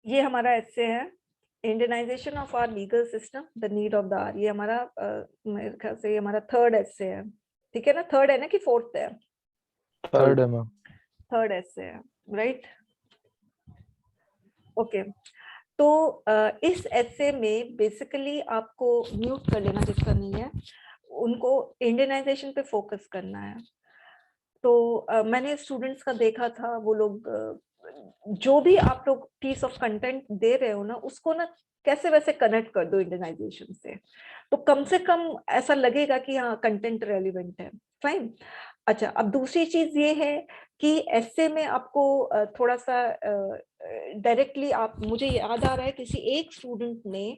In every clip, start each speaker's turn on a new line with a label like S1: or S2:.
S1: ये हमारा ऐसे है, Indianisation of our legal system, the need of the hour. ये हमारा मेरे ख्याल से ये हमारा थर्ड ऐसे है, ठीक है ना? थर्ड है ना कि फोर्थ है?
S2: थर्ड है मैम।
S1: थर्ड ऐसे है, राइट? ओके। तो इस ऐसे में बेसिकली आपको म्यूट कर लेना जिसका नहीं है, उनको इंडियनाइजेशन पे फोकस करना है। तो मैंने स्टूडेंट्स का देखा था, वो लोग जो भी आप लोग पीस ऑफ कंटेंट दे रहे हो ना, उसको ना कैसे वैसे कनेक्ट कर दो इंडियनाइजेशन से, तो कम से कम ऐसा लगेगा कि हाँ कंटेंट रेलिवेंट है। फाइन। अच्छा, अब दूसरी चीज ये है कि ऐसे में आपको थोड़ा सा डायरेक्टली आप, मुझे याद आ रहा है किसी एक स्टूडेंट ने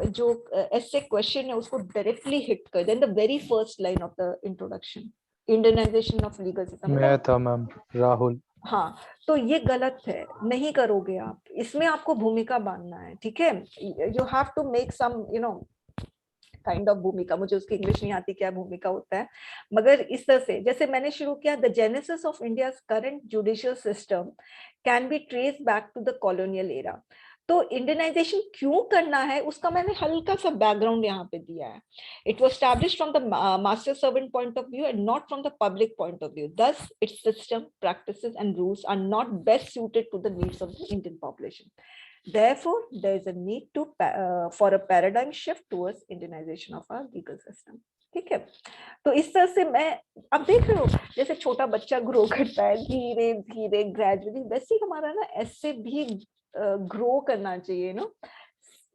S1: जो ऐसे क्वेश्चन है उसको डायरेक्टली हिट कर then the very first line of the introduction, Indianisation of legal system.
S2: मैं था मैम, राहुल।
S1: हाँ, तो ये गलत है, नहीं करोगे आप, इसमें आपको भूमिका बांधना है, ठीक है? You have to make some kind of भूमिका, मुझे उसकी इंग्लिश नहीं आती क्या भूमिका होता है, मगर इस तरह से जैसे मैंने शुरू किया, the genesis of India's current judicial system can be trace back to the colonial era. तो इंडियनाइजेशन क्यों करना है उसका मैंने हल्का सा बैकग्राउंड यहाँ पे दिया है। It was established from the master servant point of view and not from the public point of view, thus its system, practices and rules are not best suited to the needs of the Indian population. Therefore, there is a need to for a paradigm shift towards Indianization of our legal system. ठीक है? तो इस तरह से मैं, अब देख रहे हो जैसे छोटा बच्चा ग्रो करता है धीरे धीरे ग्रेजुअली, वैसे ही हमारा ना ऐसे भी ग्रो करना चाहिए ना,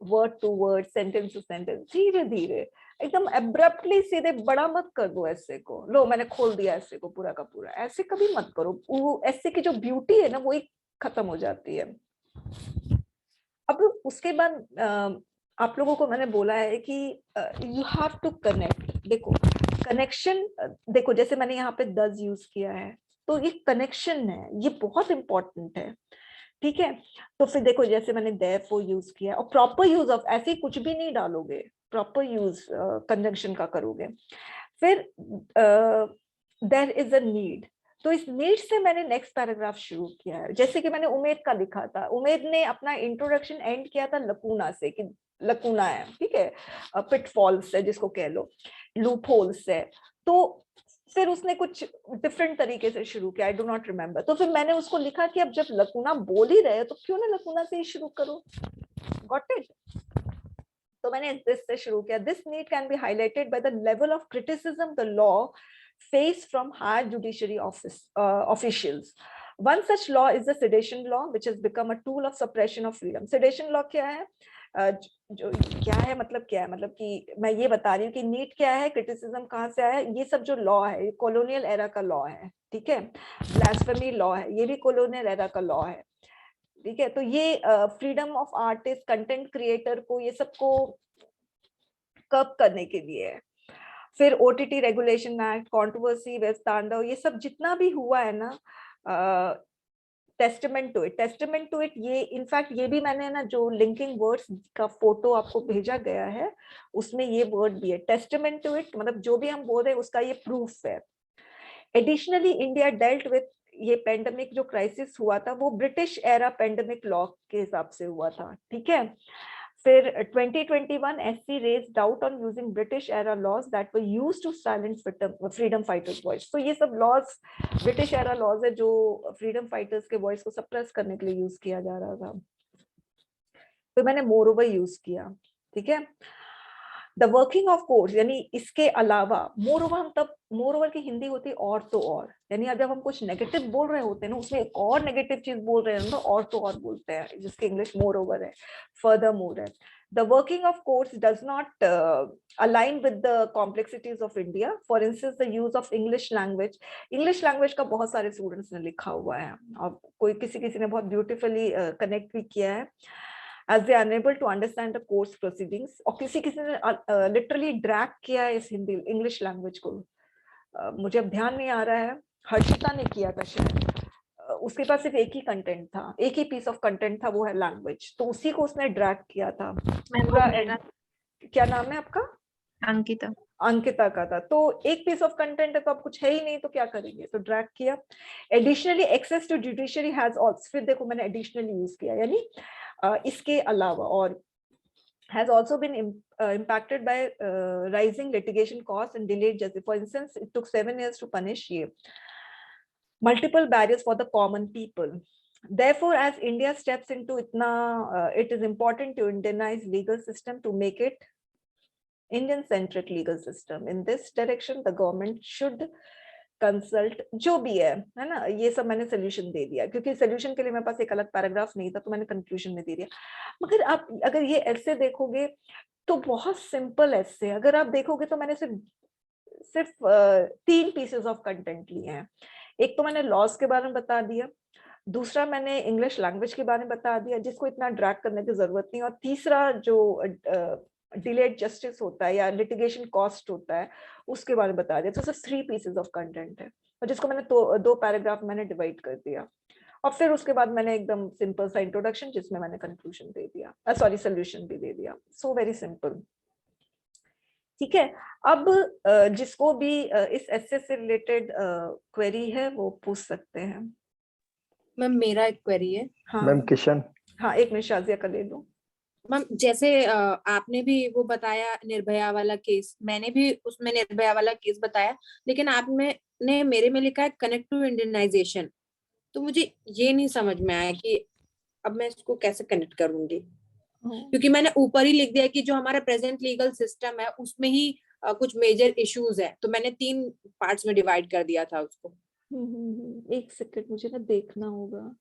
S1: word to word, sentence to sentence, धीरे धीरे, एकदम एब्रप्टली सीधे बड़ा मत कर दो ऐसे को, लो मैंने खोल दिया ऐसे को पूरा का पूरा, ऐसे कभी मत करो। वो ऐसे की जो ब्यूटी है ना वो ही खत्म हो जाती है। अब उसके बाद आप लोगों को मैंने बोला है कि यू हैव टू कनेक्ट। देखो कनेक्शन, देखो जैसे मैंने यहाँ पे does यूज किया है, तो ये कनेक्शन है, ये बहुत इंपॉर्टेंट है, ठीक है? तो फिर देखो जैसे मैंने therefore यूज किया है, और प्रॉपर यूज ऑफ, ऐसे ही कुछ भी नहीं डालोगे, प्रॉपर यूज कंजंक्शन का करोगे। फिर देयर इज अ नीड, तो इस नीड से मैंने नेक्स्ट पैराग्राफ शुरू किया है। जैसे कि मैंने उमेद का लिखा था, उमेद ने अपना इंट्रोडक्शन एंड किया था लकूना से, कि लकूना है, ठीक है, पिटफॉल्स है जिसको कह लो, लूप होल्स है। तो फिर उसने कुछ डिफरेंट तरीके से शुरू किया, आई डू नॉट रिमेम्बर। तो फिर मैंने उसको लिखा कि अब जब लकूना बोल ही रहे तो क्यों ना लकूना से ही शुरू करो। Got it? तो मैंने दिस से शुरू किया, this need can be highlighted by the level of criticism the law face from higher judiciary officials. One such law is the sedition law, which has become a tool of suppression of freedom. Sedition law क्या है? जो क्या है, मतलब क्या है, मतलब कि मैं ये बता रही हूँ कि नीट क्या है, क्रिटिसिज्म कहाँ से आया है, ये सब जो लॉ है, ये कॉलोनियल एरा का लॉ है, ठीक है? ब्लास्फेमी लॉ है, ये भी कॉलोनियल एरा का लॉ है, ठीक है? तो ये freedom of artist, content creator को, ये सबको कर्ब करने के लिए है। फिर OTT regulation act, controversy, web Tandav, ये सब जितना भी हुआ है ना, testament to it, testament to it, ये इनफैक्ट ये भी मैंने ना जो लिंकिंग वर्ड्स का फोटो आपको भेजा गया है उसमें ये वर्ड भी है, टेस्टामेंट टू इट, मतलब जो भी हम बोल रहे हैं उसका ये प्रूफ है। एडिशनली इंडिया डेल्ट विथ, ये पेंडेमिक जो क्राइसिस हुआ था वो ब्रिटिश एरा पेंडेमिक लॉ के हिसाब से हुआ था, ठीक है? फिर 2021 SC raised doubt on using British era laws that were used to silence freedom fighters' voice. तो ये सब laws British era laws है जो freedom fighters के voice को suppress करने के लिए use किया जा रहा था। तो मैंने moreover use किया, ठीक है? द वर्किंग ऑफ कोर्स, यानी इसके अलावा, मोर ओवर, हम तब मोर ओवर की हिंदी होती है और तो और, यानी अब जब हम कुछ नेगेटिव बोल रहे होते हैं ना, उसमें एक और नेगेटिव चीज बोल रहे हैं तो और तो और बोलते हैं, जिसके इंग्लिश मोर ओवर है, फर्दर मोर है। The working of courts does not align with the complexities of India. For instance, the use of English language. English language का बहुत सारे स्टूडेंट्स ने लिखा हुआ है और कोई किसी ने बहुत ब्यूटीफुली कनेक्ट भी किया है, as they are unable to understand the court's proceedings, और किसी ने लिटरली ड्रैग किया है इस हिंदी इंग्लिश लैंग्वेज को। मुझे अब ध्यान नहीं आ रहा है, हर्षिता ने किया था शायद, उसके पास सिर्फ एक ही कंटेंट था, एक ही पीस ऑफ कंटेंट था, वो है लैंग्वेज, तो उसी को उसने ड्रैग किया था पूरा। क्या नाम है आपका?
S3: अंकिता।
S1: अंकिता का था। तो एक पीस ऑफ कंटेंट है तो अब कुछ है ही नहीं तो क्या करेंगे, तो ड्रैग किया। Additionally access to judiciary has also, फिर देखो मैंने एडिशनली यूज किया, यानी इसके अलावा, और has also been impacted by rising litigation costs and delayed justice. For instance, it took 7 years to punish ye multiple barriers for the common people. Therefore, as India steps into itna, it is important to Indianize legal system to make it Indian centric legal system. In this direction, the government should consult, जो भी है ना, ये सब मैंने solution दे दिया, क्योंकि solution के लिए मेरे पास एक अलग पैराग्राफ नहीं था तो मैंने कंक्लूजन में दे दिया। मगर आप अगर ये ऐसे देखोगे तो बहुत सिंपल ऐसे, अगर आप देखोगे तो मैंने सिर्फ 3 पीसेस ऑफ कंटेंट लिए हैं। एक तो मैंने लॉज के बारे में बता दिया, दूसरा मैंने इंग्लिश लैंग्वेज के बारे में बता दिया जिसको इतना ड्रैग करने की जरूरत नहीं, और तीसरा जो डिलेड जस्टिस होता है या लिटिगेशन कॉस्ट होता है उसके बारे में बता दिया। तो सिर्फ 3 पीसेस ऑफ कंटेंट है, और जिसको मैंने 2 पैराग्राफ मैंने डिवाइड कर दिया, और फिर उसके बाद मैंने एकदम सिंपल सा इंट्रोडक्शन जिसमें मैंने कंक्लूजन दे दिया, सॉरी सोल्यूशन भी दे दिया। सो वेरी सिंपल, ठीक है। अब जिसको भी इस एस्से से रिलेटेड क्वेरी है वो पूछ सकते हैं।
S3: मैम मेरा एक क्वेरी है।
S1: हाँ
S2: मैम किशन।
S1: हाँ, एक मिनट शाजिया का ले लो।
S3: मैम जैसे आपने भी वो बताया निर्भया वाला केस, मैंने भी उसमें निर्भया वाला केस बताया, लेकिन आपने मेरे में लिखा है कनेक्ट टू इंडियनाइजेशन, तो मुझे ये नहीं समझ में आया कि अब मैं इसको कैसे कनेक्ट करूंगी, क्योंकि मैंने ऊपर ही लिख दिया कि जो हमारा प्रेजेंट लीगल सिस्टम है उसमें ही कुछ मेजर इश्यूज है, तो मैंने 3 पार्ट्स में डिवाइड कर दिया था उसको।
S1: एक सेकंड, मुझे ना देखना होगा,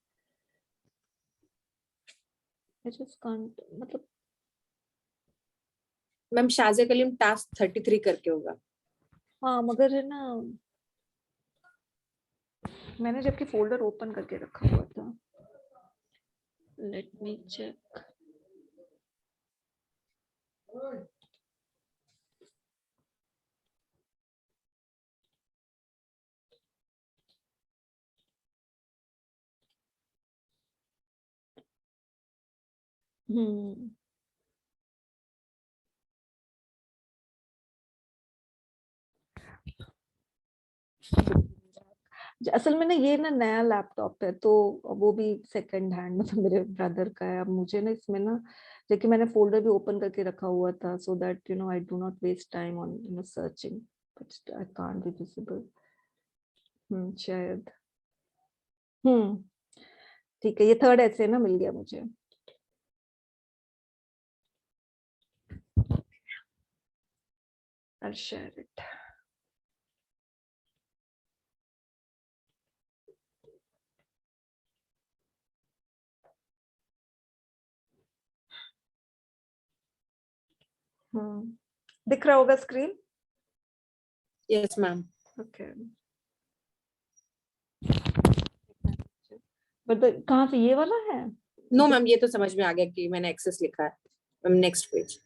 S1: I just can't, मतलब
S3: मैम शाजिया कलीम टास्क 33 करके होगा।
S1: हाँ, मगर है ना, मैंने जबकि फोल्डर ओपन करके रखा हुआ था। Let me check. असल में ना ये ना नया लैपटॉप है तो वो भी सेकंड हैंड, मतलब मेरे ब्रदर का है। अब मुझे ना इसमें ना, देखिए मैंने फोल्डर भी ओपन करके रखा हुआ था so that you know I do not waste time on you know searching, but I can't be visible. शायद ठीक है, ये थर्ड ऐसे ना मिल गया मुझे। I'll share it. दिख रहा होगा screen?
S3: Yes ma'am.
S1: Okay, but कहाँ से, ये वाला है?
S3: नो मैम, ये तो समझ में आ गया कि मैंने एक्सेस लिखा है। मैम नेक्स्ट पेज,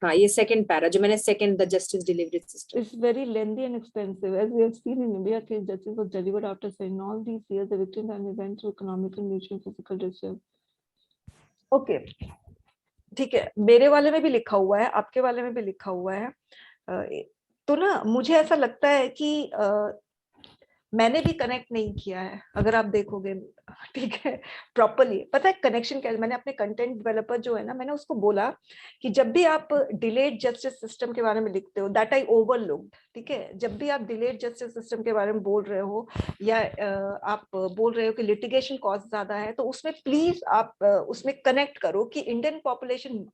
S3: हाँ ये सेकंड पैरा जो मैंने second, the justice delivery system.
S1: It's very lengthy and expensive. As we have seen in India, case justice was delivered after saying all these years the victim family went through economical, mutual, physical distress. Okay, ठीक है, मेरे वाले में भी लिखा हुआ है, आपके वाले में भी लिखा हुआ है। तो ना मुझे ऐसा लगता है कि मैंने भी कनेक्ट नहीं किया है, अगर आप देखोगे, ठीक है, प्रॉपर्ली। पता है कनेक्शन क्या है? मैंने अपने कंटेंट डेवलपर जो है ना, मैंने उसको बोला कि जब भी आप डिलेड जस्टिस सिस्टम के बारे में लिखते हो, दैट आई ओवरलुक्ड, ठीक है, जब भी आप डिलेड जस्टिस सिस्टम के बारे में बोल रहे हो या आप बोल रहे हो कि लिटिगेशन कॉस्ट ज्यादा है, तो उसमें प्लीज आप उसमें कनेक्ट करो कि इंडियन पॉपुलेशन,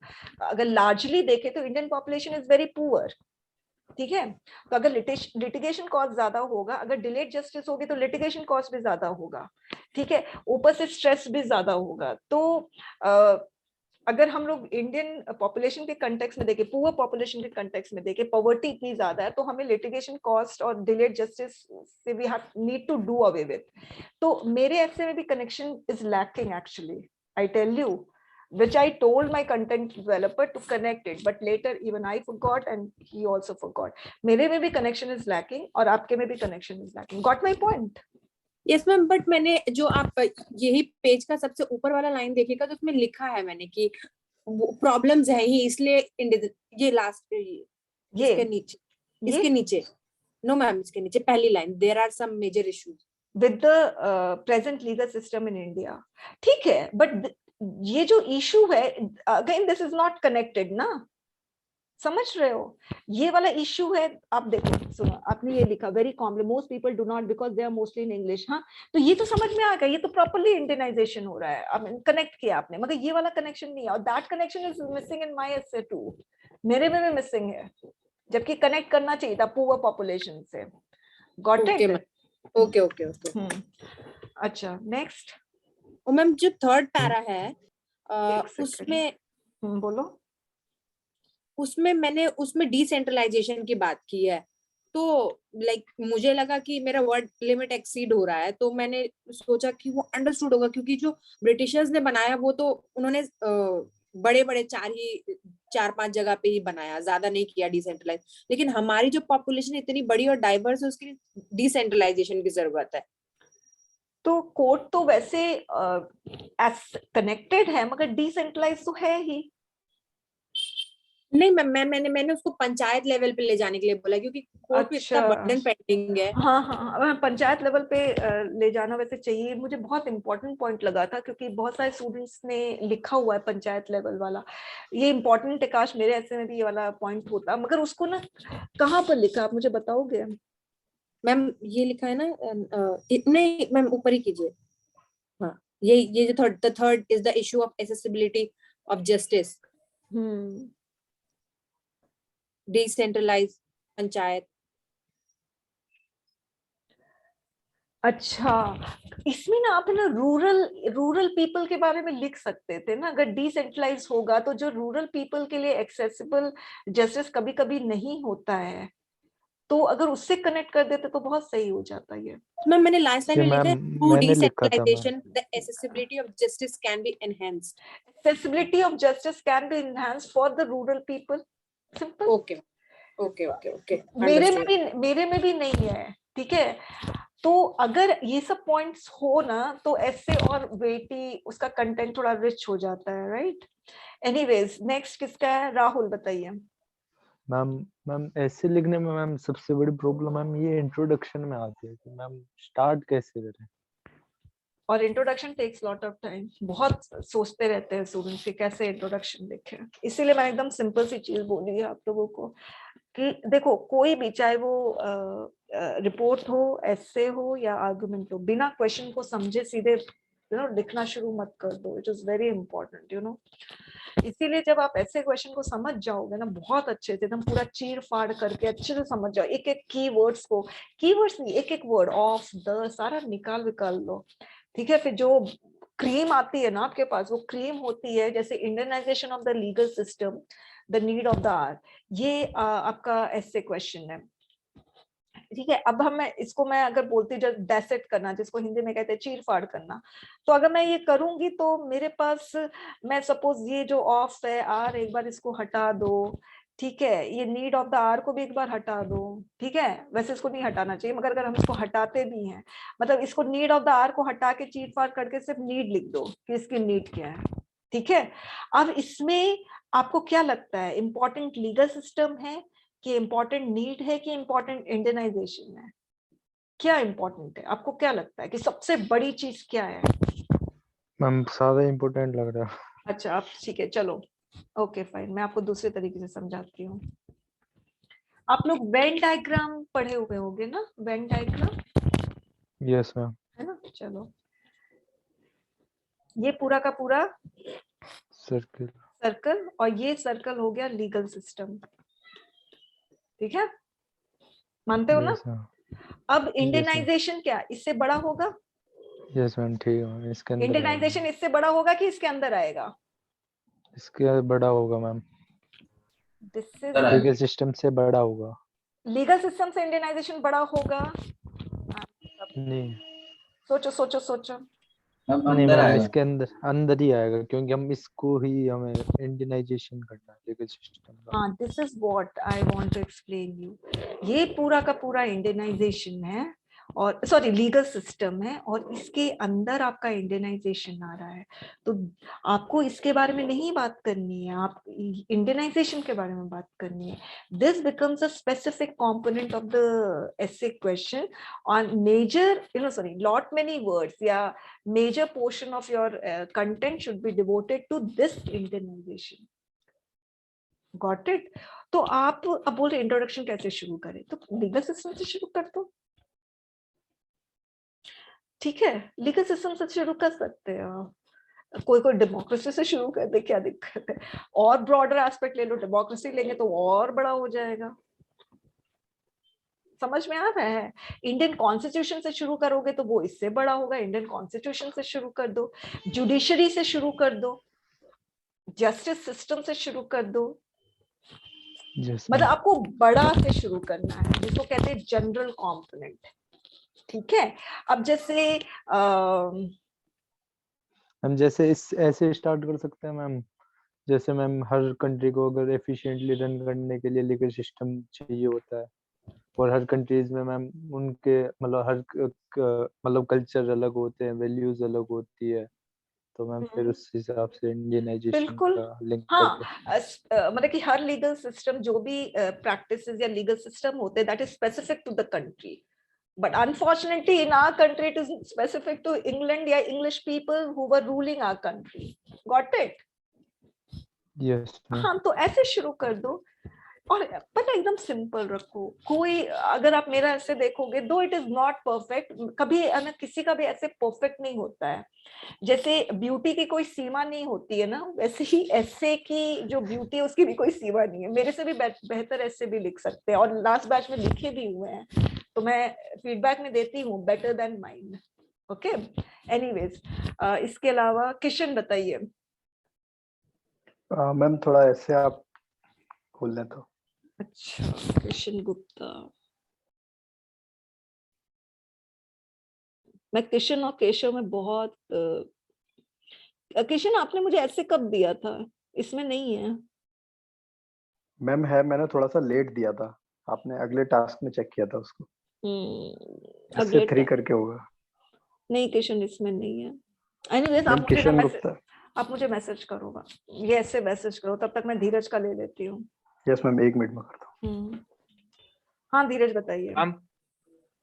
S1: अगर लार्जली देखे तो Indian population is very poor, ठीक है। तो अगर लिटिगेशन कॉस्ट ज्यादा होगा, अगर डिलेड जस्टिस होगी तो लिटिगेशन कॉस्ट भी ज्यादा होगा, ठीक है, ऊपर से स्ट्रेस भी ज्यादा होगा। तो अगर हम लोग इंडियन पॉपुलेशन के कंटेक्स्ट में देखें, पुअर पॉपुलेशन के कंटेक्स्ट में देखें, पॉवर्टी इतनी ज्यादा है, तो हमें लिटिगेशन कॉस्ट और डिलेड जस्टिस से we have need to do away with. तो मेरे ऐसे में भी connection is lacking actually, I tell you, which I told my content developer to connect it, but later even I forgot and he also forgot. मेरे में भी connection is lacking और आपके में भी connection is lacking. Got my point?
S3: Yes ma'am, but मैंने जो आप यही पेज का सबसे ऊपर वाला लाइन देखिएगा तो उसमें लिखा है मैंने कि प्रॉब्लम्स है ही, इसलिए ये लास्ट पे
S1: ये
S3: इसके नीचे, इसके नीचे, नो मैम, इसके नीचे पहली line, there are some major issues
S1: with the present legal system in India. ठीक है, बट ये जो इशू है, again this is not connected ना, समझ रहे हो? ये वाला इशू है। आप देखो, सुनो, आपने ये लिखा very common, most people do not because they are mostly in English. हाँ, तो ये तो समझ में आ गया, ये तो प्रॉपर्ली इंडियनाइजेशन हो रहा है, अब कनेक्ट किया आपने, मगर ये वाला कनेक्शन नहीं है, और that connection is missing in my essay too, मेरे में भी मिसिंग है, जबकि कनेक्ट करना चाहिए था पुअर पॉपुलेशन से। Got it?
S3: Okay okay okay.
S1: अच्छा, नेक्स्ट।
S3: और मैम जो थर्ड पैरा है उसमें
S1: बोलो।
S3: उसमें डिसेंट्रलाइजेशन की बात की है, तो लाइक मुझे लगा कि मेरा वर्ड लिमिट एक्सीड हो रहा है, तो मैंने सोचा कि वो अंडरस्टूड होगा, क्योंकि जो ब्रिटिशर्स ने बनाया वो तो उन्होंने बड़े बड़े 4-5 जगह पे ही बनाया, ज्यादा नहीं किया डिसेंट्रलाइज, लेकिन हमारी जो पॉपुलेशन इतनी बड़ी और डाइवर्स है, उसके लिए डिसेंट्रलाइजेशन की जरूरत है।
S1: तो कोर्ट तो वैसे कनेक्टेड है, मगर डिसेंट्रलाइज तो है ही
S3: नहीं मैंने उसको पंचायत लेवल पे ले जाने के लिए बोला, क्योंकि कोर्ट पे इतना बर्डन पेंडिंग है।
S1: हाँ, पंचायत लेवल पे ले जाना वैसे चाहिए। मुझे बहुत इंपॉर्टेंट पॉइंट लगा था, क्योंकि बहुत सारे स्टूडेंट्स ने लिखा हुआ है पंचायत लेवल वाला, ये इंपॉर्टेंट है, काश मेरे ऐसे में भी ये वाला पॉइंट होता, मगर उसको ना कहाँ पर लिखा, आप मुझे बताओगे?
S3: मैम ये लिखा है ना, नहीं मैम ऊपर ही कीजिए। हाँ, ये जो third is the issue of accessibility of justice, decentralize panchayat.
S1: अच्छा, इसमें ना आप ना रूरल पीपल के बारे में लिख सकते थे ना, अगर डिसेंट्रलाइज होगा तो जो रूरल पीपल के लिए एक्सेसिबल जस्टिस कभी कभी नहीं होता है, तो अगर उससे कनेक्ट कर देते तो बहुत सही हो जाता है।
S3: मैम मैंने लास्ट लाइन में लिखा है, थ्रू
S2: मैंने लिखा था
S3: decentralization the accessibility of justice can be enhanced.
S1: Accessibility of justice can be enhanced for the rural people. Simple.
S3: Okay okay okay okay,
S1: मेरे में भी नहीं है, ठीक है। तो अगर ये सब पॉइंट्स हो ना, तो ऐसे और वेटी उसका कंटेंट थोड़ा रिच हो जाता है, राइट? एनीवेज, नेक्स्ट किसका है? राहुल बताइए।
S2: मैम ऐसे लिखने में मैम सबसे बड़ी प्रॉब्लम मैम ये इंट्रोडक्शन में आती है कि मैम स्टार्ट कैसे करें,
S1: और introduction takes lot of time, बहुत सोचते रहते हैं स्टूडेंट्स कि कैसे इंट्रोडक्शन लिखें, इसीलिए मैंने एकदम सिंपल सी चीज बोली है आप लोगों को कि देखो, कोई भी, चाहे वो रिपोर्ट हो, एसे हो या आर्गुमेंट हो, बिना क्वेश्चन को समझे सीधे लिखना शुरू मत कर दो। It is very important. इसीलिए जब आप ऐसे क्वेश्चन को समझ जाओगे ना, बहुत अच्छे से एकदम पूरा चीर फाड़ करके अच्छे से समझ जाओ, एक एक कीवर्ड्स को, कीवर्ड्स नहीं, एक एक वर्ड, ऑफ, द, सारा निकाल लो, ठीक है। फिर जो क्रीम आती है ना आपके पास, वो क्रीम होती है जैसे Indianization of the legal system, the need of the hour, ये आपका ऐसे क्वेश्चन है, ठीक है। अब इसको मैं अगर बोलती जब डेसेट करना, जिसको हिंदी में कहते हैं चीर फाड़ करना, तो अगर मैं ये करूंगी तो मेरे पास, मैं सपोज ये जो ऑफ है आर, एक बार इसको हटा दो, ठीक है। ये नीड ऑफ द आर को भी एक बार हटा दो, ठीक है। वैसे इसको नहीं हटाना चाहिए, मगर अगर हम इसको हटाते भी हैं, मतलब इसको नीड ऑफ द आर को हटा के चीर फाड़ करके सिर्फ नीड लिख दो कि इसकी नीड क्या है, ठीक है। अब इसमें आपको क्या लगता है, इंपॉर्टेंट लीगल सिस्टम है कि इम्पोर्टेंट नीड है कि इम्पोर्टेंट इंडियनाइजेशन है? क्या इम्पोर्टेंट है? आपको क्या लगता है कि सबसे बड़ी चीज क्या है?
S2: मैम ज्यादा इम्पोर्टेंट लग रहा है।
S1: अच्छा, आप ठीक है, चलो ओके फाइन, मैं आपको दूसरे तरीके से समझाती हूँ। आप लोग वेन डायग्राम पढ़े हुए होंगे ना, वेन डायग्राम?
S2: Yes ma'am.
S1: है ना? चलो, ये पूरा का पूरा सर्कल, और ये सर्कल हो गया लीगल सिस्टम, ठीक है, मानते हो ना? अब इंडियनाइजेशन क्या इससे बड़ा होगा?
S2: यस मैम, ठीक है। इसके अंदर
S1: इंडियनाइजेशन इससे बड़ा होगा कि इसके अंदर आएगा?
S2: इसके बड़ा होगा ma'am,
S1: this is
S2: legal system से बड़ा होगा।
S1: लीगल सिस्टम से इंडियनाइजेशन बड़ा होगा?
S2: नहीं,
S1: सोचो सोचो सोचो।
S2: नहीं मैम, इसके अंदर ही आएगा, क्योंकि हमें इंडियनाइजेशन करना है लीगल सिस्टम का।
S1: हाँ, this is what I want to explain you. ये पूरा का पूरा इंडियनाइजेशन है, और सॉरी लीगल सिस्टम है, और इसके अंदर आपका इंडियनाइजेशन आ रहा है, तो आपको इसके बारे में नहीं बात करनी है, आप इंडियनाइजेशन के बारे में बात करनी है. This becomes a specific component of the essay question on major lot many words या major portion of your content should be devoted to this Indianization. Got it? तो आप अब बोल रहे इंट्रोडक्शन कैसे शुरू करें, तो लीगल सिस्टम से शुरू कर दो. ठीक है, लीगल सिस्टम से शुरू कर सकते हैं आप. कोई डेमोक्रेसी से शुरू कर दे, क्या दिक्कत है? और ब्रॉडर एस्पेक्ट ले लो, डेमोक्रेसी लेंगे तो और बड़ा हो जाएगा. समझ में आ रहा है? इंडियन कॉन्स्टिट्यूशन से शुरू करोगे तो वो इससे बड़ा होगा. इंडियन कॉन्स्टिट्यूशन से शुरू कर दो, जुडिशरी से शुरू कर दो, जस्टिस सिस्टम से शुरू कर दो. मतलब आपको बड़ा से शुरू करना है, जिसको कहते हैं जनरल कॉम्पोनेंट. ठीक है, अब जैसे
S2: हम जैसे इस ऐसे स्टार्ट कर सकते हैं मैम, जैसे मैम हर कंट्री को अगर एफिशिएंटली रन करने के लिए लीगल सिस्टम चाहिए होता है, और हर कंट्रीज में मैम उनके मतलब मतलब कल्चर अलग होते हैं, वैल्यूज अलग होती है, तो मैम फिर उस हिसाब से इंडियनाइजेशन
S1: बिल्कुल.
S2: का लिंक
S1: हाँ,
S2: करके
S1: मतलब कि हर लीगल सिस्टम जो भी प्रैक्टिसेस या लीगल सिस्टम होते हैं, that is specific to the country. But unfortunately, in our country, it is specific to England या English people who were ruling our country. Got it?
S2: Yes ma'am.
S1: हाँ, तो ऐसे शुरू कर दो, और पता एकदम सिंपल रखो. कोई अगर आप मेरा ऐसे देखोगे, दो इट इज नॉट परफेक्ट, कभी किसी का भी ऐसे परफेक्ट नहीं होता है. जैसे ब्यूटी की कोई सीमा नहीं होती है ना, वैसे ही ऐसे की जो ब्यूटी है उसकी भी कोई सीमा नहीं है. मेरे से भी बेहतर ऐसे भी लिख सकते हैं, और लास्ट बैच में लिखे भी हुए हैं, तो मैं फीडबैक में देती हूँ better than mine. Okay, anyways, इसके अलावा किशन बताइए.
S4: मैम थोड़ा ऐसे आप खोल लें तो.
S1: अच्छा, किशन गुप्ता. मैं किशन और केशव में बहुत किशन, आपने मुझे ऐसे कब दिया था? इसमें नहीं है.
S4: मैम है, मैंने थोड़ा सा लेट दिया था, आपने अगले टास्क में चेक किया था उसको. इससे
S1: अगले
S4: 3 करके होगा.
S1: नहीं किशन, इसमें नहीं है. Anyways,
S4: ma'am Kishan Gupta.
S1: आप मुझे मैसेज करो, ये ऐसे मैसेज करो, तब तक मैं धीरज का ले लेती हूँ.
S4: यस मैम, 1 मिनट में करता हूँ.
S1: हाँ धीरज बताइए.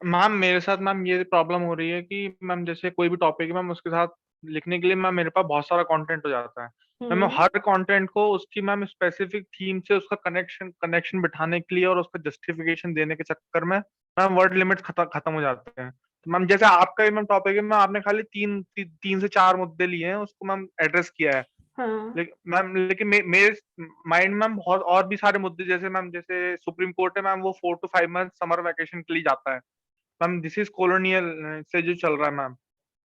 S5: मैम मेरे साथ मैम ये प्रॉब्लम हो रही है कि मैम जैसे कोई भी टॉपिक है मैम, उसके साथ लिखने के लिए मैम मेरे पास बहुत सारा कंटेंट हो जाता है. मैम हर कंटेंट को उसकी मैम स्पेसिफिक थीम से उसका कनेक्शन बिठाने के लिए और उसका जस्टिफिकेशन देने के चक्कर में मैम वर्ड लिमिट खत्म हो जाते हैं. तो मैम जैसे आपका ही मैम टॉपिक है, मैम आपने खाली तीन से चार मुद्दे लिए हैं, उसको मैम एड्रेस किया है. लेकिन मेरे माइंड में बहुत और भी सारे मुद्दे, जैसे मैम जैसे सुप्रीम कोर्ट है मैम, वो 4 to 5 मंथ समर वैकेशन के लिए जाता है मैम. दिस इज कॉलोनियल से जो चल रहा है मैम,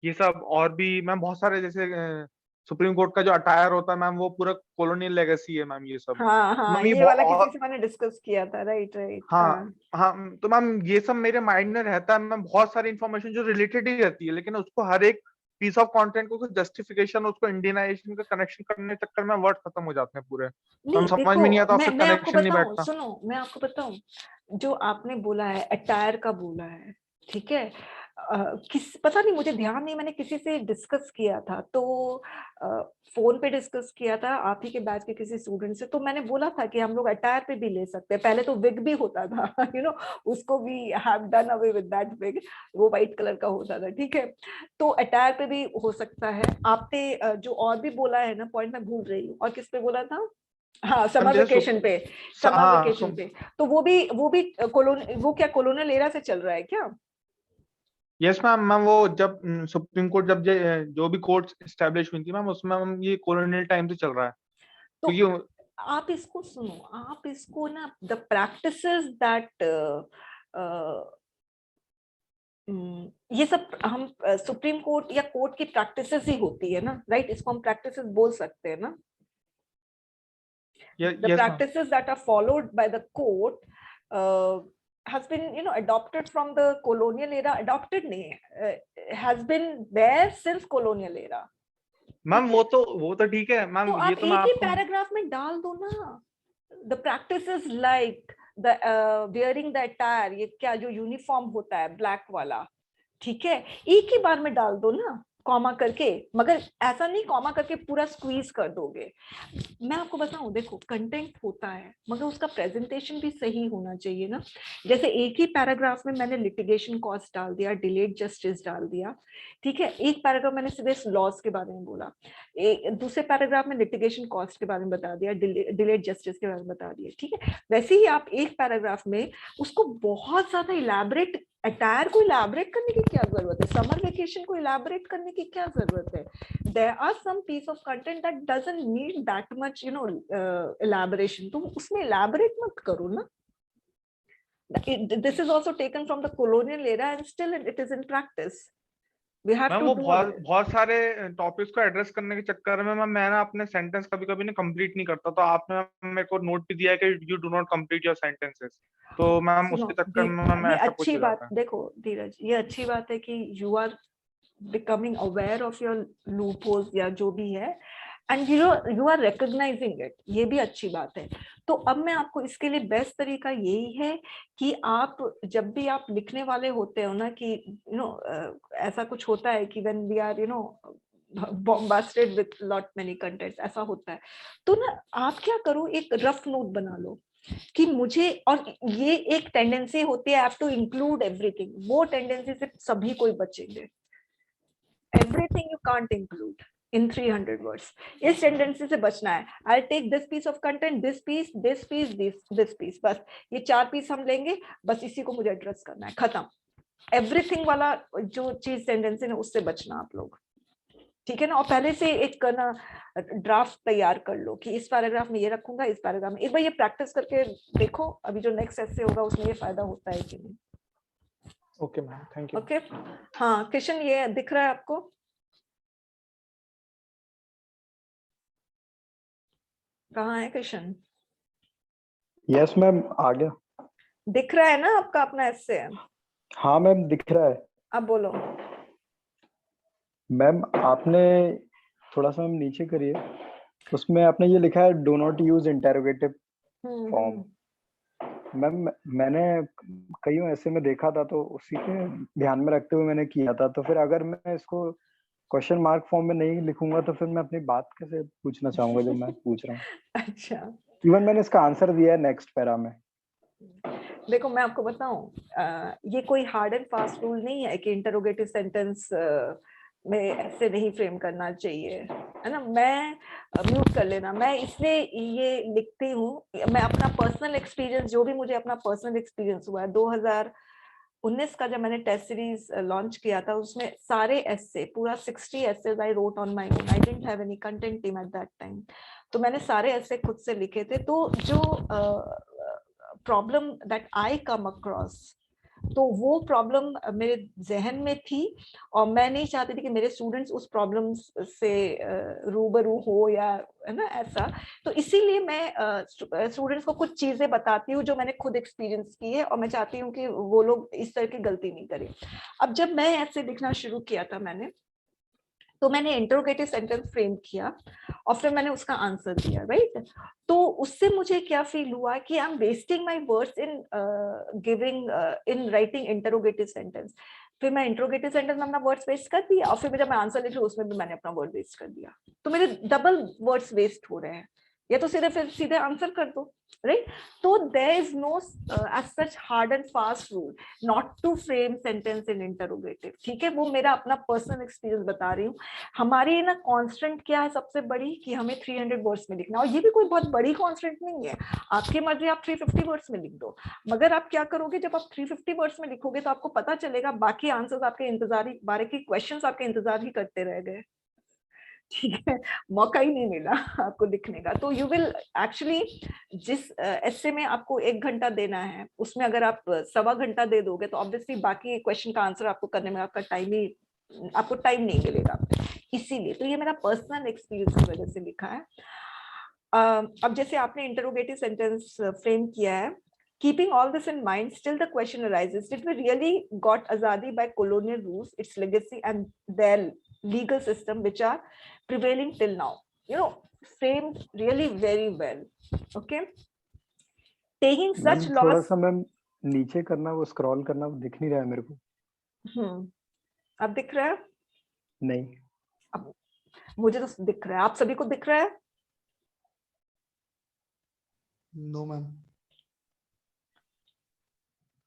S5: ये सब और भी मैम बहुत सारे, जैसे सुप्रीम कोर्ट का जो अटायर होता है मैम, वो पूरा कॉलोनियल लेगेसी है मैम. ये सब
S1: हाँ, ये वाला किसी से मैंने डिस्कस किया था. राइट.
S5: हाँ, तो मैम ये सब मेरे माइंड में रहता है मैम. बहुत सारी इन्फॉर्मेशन जो रिलेटेड ही रहती है, लेकिन उसको हर एक पीस ऑफ कंटेंट को जस्टिफिकेशन, उसको इंडियनाइजेशन का कनेक्शन करने के चक्कर में वर्ड खत्म हो जाते हैं पूरे. तो समझ में नहीं आता, फिर कनेक्शन नहीं बैठता.
S1: सुनो, मैं आपको बताऊं, जो आपने बोला है अटायर का बोला है, ठीक है, पता नहीं, मुझे ध्यान नहीं, मैंने किसी से डिस्कस किया था, तो फोन पे डिस्कस किया था आप ही के बैच के किसी स्टूडेंट से. तो मैंने बोला था कि हम लोग अटायर पे भी ले सकते हैं. पहले तो विग भी होता था, उसको भी have done away with that wig, वो व्हाइट कलर का होता था. ठीक है, तो अटायर पे भी हो सकता है. आपने जो और भी बोला है ना पॉइंट, मैं भूल रही हूँ, और किस पे बोला था? हाँ, समर वेकेशन पे. तो वो भी वो क्या कॉलोनियल एरा से चल रहा है क्या?
S5: Yes ma'am. वो जब सुप्रीम कोर्ट जब जो भी कोर्ट एस्टैब्लिश हुई थी मैम, उसमें हम ये कॉलोनियल टाइम से चल रहा है.
S1: तो
S5: क्योंकि
S1: आप इसको सुनो, आप इसको ना, द प्रैक्टिसेस दैट ये सब हम सुप्रीम कोर्ट या कोर्ट की प्रैक्टिसेस ही होती है ना, राइट? इसको हम प्रैक्टिसेस बोल सकते हैं ना. The practices that are followed by the court has been adopted from the colonial era. Adopted नहीं, has been there since colonial era.
S5: Ma'am वो तो ठीक है मैम.
S1: तो
S5: ये
S1: आप
S5: तो
S1: एक ही पैराग्राफ में डाल दो ना. The practices like wearing the attire, ये क्या जो यूनिफॉर्म होता है ब्लैक वाला, ठीक है, एक ही बार में डाल दो ना कॉमा करके, मगर ऐसा नहीं कॉमा करके पूरा स्क्वीज कर दोगे। मैं आपको बताऊं, देखो कंटेंट होता है मगर उसका प्रेजेंटेशन भी सही होना चाहिए ना। जैसे एक ही पैराग्राफ में मैंने लिटिगेशन कॉस्ट डाल दिया, डिलेड जस्टिस डाल दिया, ठीक है, एक पैराग्राफ मैंने सीधे लॉस के बारे में बोला, दूसरे पैराग्राफ में लिटिगेशन कॉस्ट के बारे में बता दिया, डिलेड जस्टिस के बारे में बता दिया, ठीक है। वैसे ही आप एक पैराग्राफ में उसको बहुत ज्यादा इलैबोरेट, अटायर को इलैबोरेट करने की क्या जरूरत है, समर वेकेशन को इलैबोरेट करने की क्या जरूरत है। There are some piece of content that doesn't need that much you know elaboration, तुम उसमें इलैबोरेट मत करो ना। This is also taken from the colonial era and still it is in practice. We have to
S5: वो
S1: do
S5: बहुत सारे topics को address करने के चक्कर में मैं ना अपने सेंटेंस कभी कभी ना कंप्लीट नहीं करता, तो आपने मेरे को नोट भी दिया है कि you do not complete your sentences, तो मैम उसके चक्कर में मैं
S1: ये
S5: ऐसा कुछ
S1: अच्छी
S5: हो
S1: बात,
S5: जाता है।
S1: देखो धीरज, ये अच्छी बात है कि you are becoming aware of your loopholes या जो भी है, and you are recognizing it, ये भी अच्छी बात है। तो अब मैं आपको इसके लिए बेस्ट तरीका यही है कि आप जब भी आप लिखने वाले होते हो ना, कि यू नो ऐसा कुछ होता है कि when we are you know bombarded with lot many contents, ऐसा होता है, तो ना आप क्या करो, एक रफ नोट बना लो कि मुझे, और ये एक टेंडेंसी होती है, हैव टू इंक्लूड एवरीथिंग, वो टेंडेंसी से सभी कोई बचेंगे। Everything you can't include in 300 words, इस टेंडेंसी से बचना है। I'll take this piece of content, this piece, this piece, this piece, बस ये 4 पीस हम लेंगे, बस इसी को मुझे एड्रेस करना है, खत्म। एवरीथिंग वाला जो चीज टेंडेंसी है उससे बचना आप लोग, ठीक है ना। और पहले से एक ना ड्राफ्ट तैयार कर लो कि इस पैराग्राफ में ये रखूंगा, इस पैराग्राफ में, एक बार ये प्रैक्टिस करके देखो, अभी जो नेक्स्ट एस्से होगा उसमें ये फायदा होता है कि नहीं।
S2: Okay ma'am, thank you.
S1: Okay, हाँ किशन, ये दिख रहा है आपको? कहाँ है किशन?
S4: यस मैम, आ गया।
S1: दिख रहा है ना आपका अपना एस्से?
S4: हाँ मैम, दिख रहा है।
S1: अब बोलो।
S4: मैम आपने थोड़ा सा मैम नीचे करिए, उसमें आपने ये लिखा है do not use interrogative form. Ma'am मैंने कईयों ऐसे में देखा था, तो उसी के ध्यान में रखते हुए मैंने किया था। तो फिर अगर मैं इसको क्वेश्चन मार्क फॉर्म में नहीं लिखूंगा तो फिर मैं अपनी बात कैसे पूछना चाहूंगा जो मैं पूछ रहा हूँ।
S1: अच्छा,
S4: इवन मैंने इसका आंसर दिया है नेक्स्ट पैरा में।
S1: देखो मैं आपको बताऊं, ये कोई हार्ड एंड फास्ट रूल नहीं है कि इंटरोगेटिव सेंटेंस में ऐसे नहीं फ्रेम करना चाहिए, है ना। मैं म्यूट कर लेना, मैं इसलिए ये लिखती हूँ, मैं अपना पर्सनल एक्सपीरियंस, जो भी मुझे अपना पर्सनल एक्सपीरियंस हुआ है 2019 का, जब मैंने टेस्ट सीरीज लॉन्च किया था, उसमें सारे एस्से, पूरा 60 essays I wrote on my own, I didn't have any content team at that time, तो मैंने सारे एस्से खुद से लिखे थे। तो जो problem that I come across, तो वो प्रॉब्लम मेरे जहन में थी और मैं नहीं चाहती थी कि मेरे स्टूडेंट्स उस प्रॉब्लम से रूबरू हो, या है ना ऐसा। तो इसीलिए मैं स्टूडेंट्स को कुछ चीजें बताती हूँ जो मैंने खुद एक्सपीरियंस की है, और मैं चाहती हूँ कि वो लोग इस तरह की गलती नहीं करें। अब जब मैं ऐसे लिखना शुरू किया था मैंने, तो मैंने इंटरोगेटिव सेंटेंस फ्रेम किया और फिर मैंने उसका आंसर दिया, राइट। तो उससे मुझे क्या फील हुआ कि I am wasting my words in giving in writing interrogative sentence. फिर मैं इंटरोगेटिव सेंटेंस में अपना वर्ड्स वेस्ट कर दिया, और फिर जब मैं आंसर लिख रही हूँ उसमें भी मैंने अपना वर्ड वेस्ट कर दिया, तो मेरे डबल वर्ड्स वेस्ट हो रहे हैं। या तो सीधे आंसर कर दो, राइट। तो there is no as such hard and fast rule not to frame sentence in interrogative, ठीक है। वो मेरा अपना पर्सनल एक्सपीरियंस बता रही हूँ। हमारी ना कांस्टेंट क्या है सबसे बड़ी, कि हमें 300 वर्ड्स में लिखना, और ये भी कोई बहुत बड़ी कांस्टेंट नहीं है, आपकी मर्जी, आप 350 वर्ड्स में लिख दो। मगर आप क्या करोगे, जब आप 350 वर्ड्स में लिखोगे तो आपको पता चलेगा बाकी आंसर्स आपके इंतजार ही, बारे की क्वेश्चंस आपके इंतजार ही करते रह गए, ठीक है, मौका ही नहीं मिला आपको लिखने का। तो यू विल एक्चुअली, जिस एस्से में आपको 1 घंटा देना है, उसमें अगर आप 1.25 घंटा दे दोगे तो ऑब्वियसली बाकी क्वेश्चन का आंसर आपको करने में आपको टाइम नहीं मिलेगा। इसीलिए तो ये मेरा पर्सनल एक्सपीरियंस की वजह से लिखा है। अब जैसे आपने इंटरोगेटिव सेंटेंस फ्रेम किया है, keeping all this in mind, still the question arises, did we really got azadi by colonial rules, its legacy and their legal system which are prevailing till now? You know, framed really very well. Okay, taking such
S4: ma'am थोड़ा
S1: loss.
S4: सा ma'am नीचे करना, वो scroll करना, वो दिख नहीं रहा है मेरे को।
S1: अब दिख रहा है?
S4: नहीं।
S1: अब मुझे तो दिख रहा है, आप सभी को दिख रहा है?
S6: No ma'am.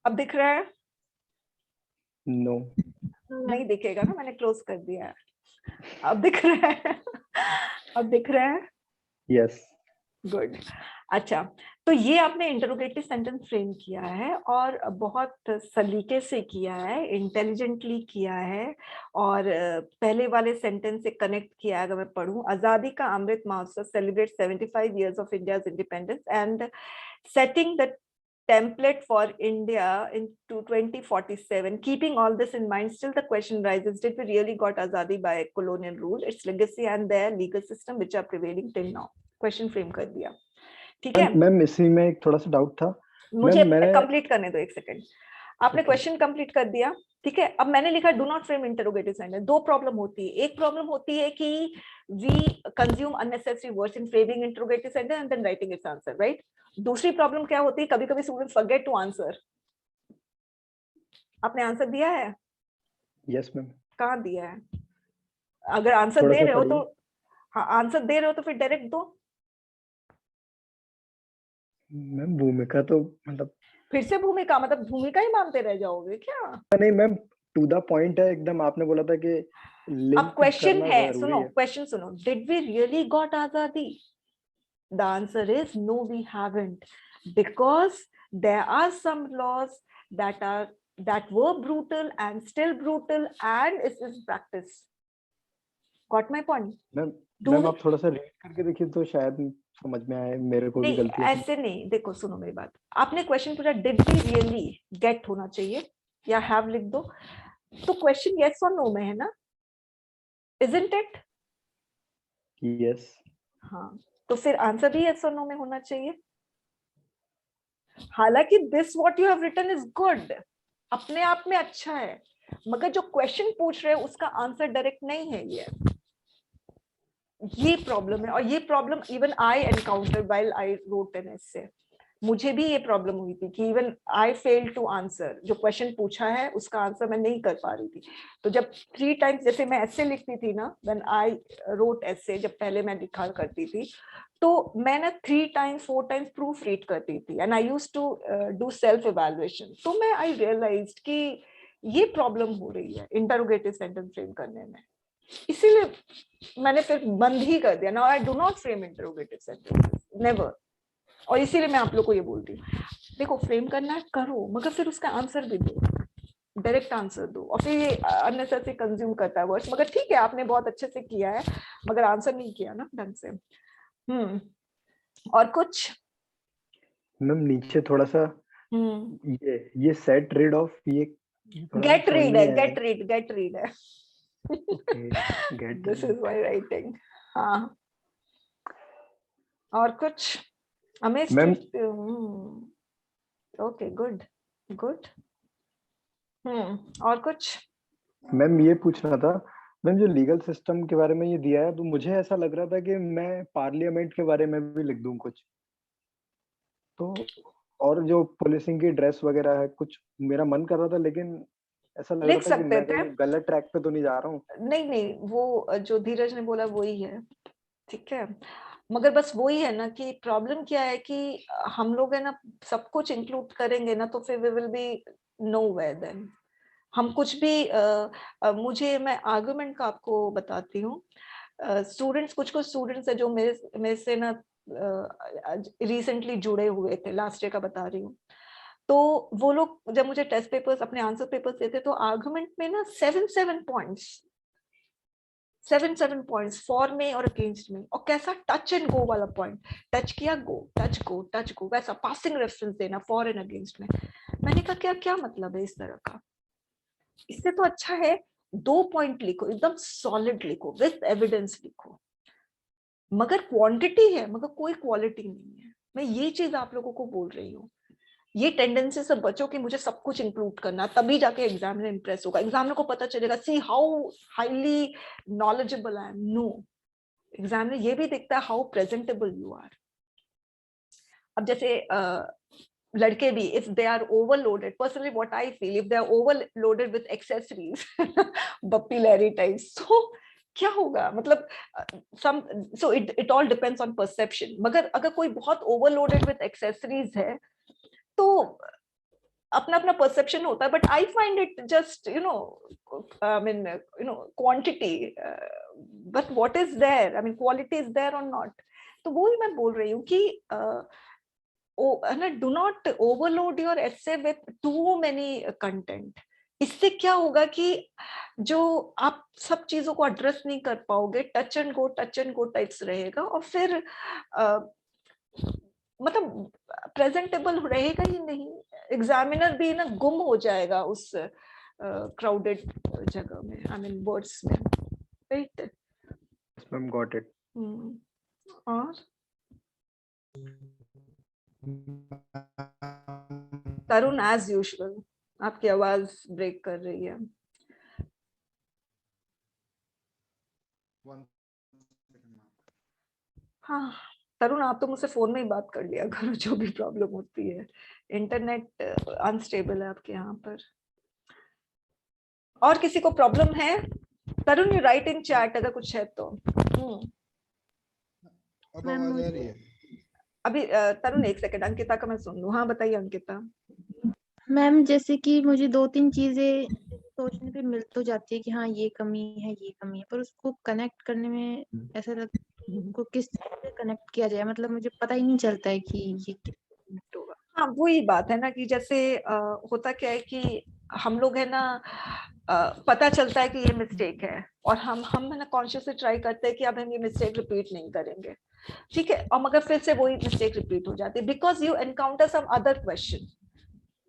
S1: अब दिख रहा है?
S4: नो।
S1: नहीं दिखेगा ना, मैंने क्लोज कर दिया है। अब दिख रहा है? अब दिख रहा है?
S4: यस।
S1: गुड। अच्छा, तो ये आपने इंटरोगेटिव सेंटेंस फ्रेम किया है और बहुत सलीके से किया है, इंटेलिजेंटली किया है, और पहले वाले सेंटेंस से कनेक्ट किया है। अगर मैं पढ़ूं, आजादी का Amrit Mahotsav celebrate 75 years of India's independence and setting the template for India into 2047. Keeping all this in mind, still the question rises, did we really got Azadi by colonial rule, its legacy and their legal system which are prevailing till now? Question frame कर दिया, ठीक है?
S4: Ma'am इसी में एक थोड़ा सा doubt था।
S1: मुझे
S4: मैंने
S1: कंप्लीट करने दो, एक सेकंड। आपने क्वेश्चन कंप्लीट कर दिया, ठीक है? अब मैंने लिखा do not frame interrogative sentence. दो प्रॉब्लम होती है, एक प्रॉब्लम होती है कि we consume unnecessary words in framing interrogative sentence and then writing its answer, right? दूसरी प्रॉब्लम क्या होती है, कभी-कभी स्टूडेंट्स फॉरगेट टू आंसर। आपने आंसर दिया है?
S4: Yes ma'am.
S1: कहाँ दिया है? अगर आंसर दे रहे हो तो हाँ, आंसर दे रहे हो तो फिर डायरेक्ट दो।
S4: मैम भूमिका तो मतलब
S1: फिर से भूमिका मतलब भूमिका ही मानते रह जाओगे क्या?
S4: नहीं मैम, टू द पॉइंट है एकदम। आपने बोला था कि
S1: अब क्वेश्चन है, सुनो क्वेश्चन सुनो, डिड वी रियली गॉट आजादी? The answer is no, we haven't, because there are some laws that were brutal and still brutal and is in practice. Got my point?
S4: Ma'am आप थोड़ा सा read करके देखिए तो शायद समझ में आए। मेरे को भी गलती है।
S1: ऐसे नहीं, देखो सुनो मेरी बात। आपने क्वेश्चन पूछा डिड वी रियली गेट होना चाहिए या हैव लिख दो, तो क्वेश्चन यस और नो में है ना, isn't it?
S4: यस।
S1: हाँ, तो फिर आंसर भी यस और नो में होना चाहिए। हालांकि this what you have written is good, अपने आप में अच्छा है, मगर जो क्वेश्चन पूछ रहे हैं उसका आंसर डायरेक्ट नहीं है। ये प्रॉब्लम है, और ये problem even I encounter while I wrote an essay. मुझे भी ये प्रॉब्लम हुई थी कि even I fail to answer, जो क्वेश्चन पूछा है उसका आंसर मैं नहीं कर पा रही थी। तो जब 3 times, जैसे मैं एसे लिखती थी ना, व्हेन आई रोट एसे, जब पहले मैं लिखा करती थी, तो मैं ना 3 times 4 times प्रूफ रीड करती थी, and I used to do self evaluation. तो मैं आई रियलाइज्ड कि ये प्रॉब्लम हो रही है इंटरोगेटिव सेंटेंस फ्रेम करने में, इसीलिए मैंने फिर बंद ही कर दिया। Now I do not frame interrogative sentences, never. और इसीलिए मैं आप लोग को ये बोलती हूँ, देखो फ्रेम करना है करो, मगर फिर उसका आंसर भी दो, डायरेक्ट आंसर दो। और फिर ये अननेसेसरी कंज्यूम करता है वर्ड्स, मगर ठीक है आपने बहुत अच्छे से किया है, मगर आंसर नहीं किया ना ढंग से। और कुछ
S4: मैम नीचे थोड़ा सा ये सेट रीड ऑफ, ये
S1: गेट रीड है, गेट रीड है।
S4: Get
S1: this is my writing. हाँ, और कुछ अमेश? Okay, good good. और कुछ?
S4: मैम ये पूछना था, मैम जो लीगल सिस्टम के बारे में ये दिया है, तो मुझे ऐसा लग रहा था कि मैं पार्लियामेंट के बारे में भी लिख दूं कुछ, तो और जो पुलिसिंग की ड्रेस वगैरह है, कुछ मेरा मन कर रहा था, लेकिन ऐसा लग रहा था कि मैं कहीं गलत ट्रैक पे तो नहीं जा रहा हूँ।
S1: नहीं, वो जो धीरज ने बोला वही है, ठीक है, मगर बस वही है ना कि प्रॉब्लम क्या है कि हम लोग है ना सब कुछ इंक्लूड करेंगे ना, तो फिर we will be nowhere then. हम कुछ भी मुझे, मैं आर्गुमेंट का आपको बताती हूँ। स्टूडेंट्स, कुछ स्टूडेंट्स है जो मेरे से ना रिसेंटली जुड़े हुए थे, लास्ट ईयर का बता रही हूँ। तो वो लोग जब मुझे टेस्ट पेपर्स, अपने आंसर पेपर्स देते, तो आर्गुमेंट में ना 7 पॉइंट्स फॉर में और अगेंस्ट में, और कैसा टच एंड गो वाला पॉइंट, टच किया गो, टच गो, टच गो, वैसा पासिंग रेफरेंस देना फॉर एंड अगेंस्ट में। मैंने कहा क्या क्या मतलब है इस तरह का? इससे तो अच्छा है 2 पॉइंट लिखो, एकदम सॉलिड लिखो, विद एविडेंस लिखो, मगर क्वांटिटी है मगर कोई क्वालिटी नहीं है। मैं ये चीज आप लोगों को बोल रही हूँ। ये टेंडेंसी से बचो कि मुझे सब कुछ इंक्लूड करना, तभी जाके एग्जामिनर इंप्रेस होगा, एग्जामिनर को पता चलेगा see how highly knowledgeable I am. No, examiner ये भी देखता है हाउ प्रेजेंटेबल यू आर। अब जैसे लड़के भी, if they are overloaded, personally what I feel, if they are overloaded with accessories, Bappi Lahiri types, so क्या होगा, मतलब so it all depends on perception. मगर अगर कोई बहुत overloaded with accessories है तो अपना अपना perception होता है, but I find it just I mean quantity, but what is there, I mean quality is there or not. तो वो ही मैं बोल रही हूँ कि do not overload your essay with too many content. इससे क्या होगा कि जो आप सब चीजों को एड्रेस नहीं कर पाओगे, टच एंड गो टाइप्स रहेगा, और फिर मतलब प्रेजेंटेबल रहेगा ही नहीं, एग्जामिनर भी ना गुम हो जाएगा उस क्राउडेड जगह में, आई मीन वर्ड्स में, right?
S4: Yes ma'am, got it.
S1: और तरुण, एज यूजुअल आपकी आवाज ब्रेक कर रही है। हाँ तरुण, आप तो मुझसे फोन में ही बात कर लिया करो, जो भी प्रॉब्लम होती है, इंटरनेट अनस्टेबल है आपके यहाँ पर। और किसी को प्रॉब्लम है? तरुण, यू राइट इन चैट अगर कुछ है तो।
S6: अब आवाज आ रही है?
S1: अभी तरुण एक सेकंड, अंकिता का मैं सुन लूं। हाँ बताइए अंकिता।
S7: मैम जैसे कि मुझे 2-3 चीजें सोचने पे मिल तो जाती है कि हाँ ये कमी है, पर उसको कनेक्ट करने में ऐसा लगता है कि किस चीज से कनेक्ट किया जाए, मतलब मुझे पता ही नहीं चलता है कि ये कनेक्ट होगा।
S1: हाँ वही बात है ना कि जैसे होता क्या है कि हम लोग है ना, पता चलता है कि ये मिस्टेक है, और हम है ना कॉन्शियसली ट्राई करते हैं कि अब हम ये मिस्टेक रिपीट नहीं करेंगे, ठीक है, और मगर फिर से वही मिस्टेक रिपीट हो जाती है, because you encounter some other question.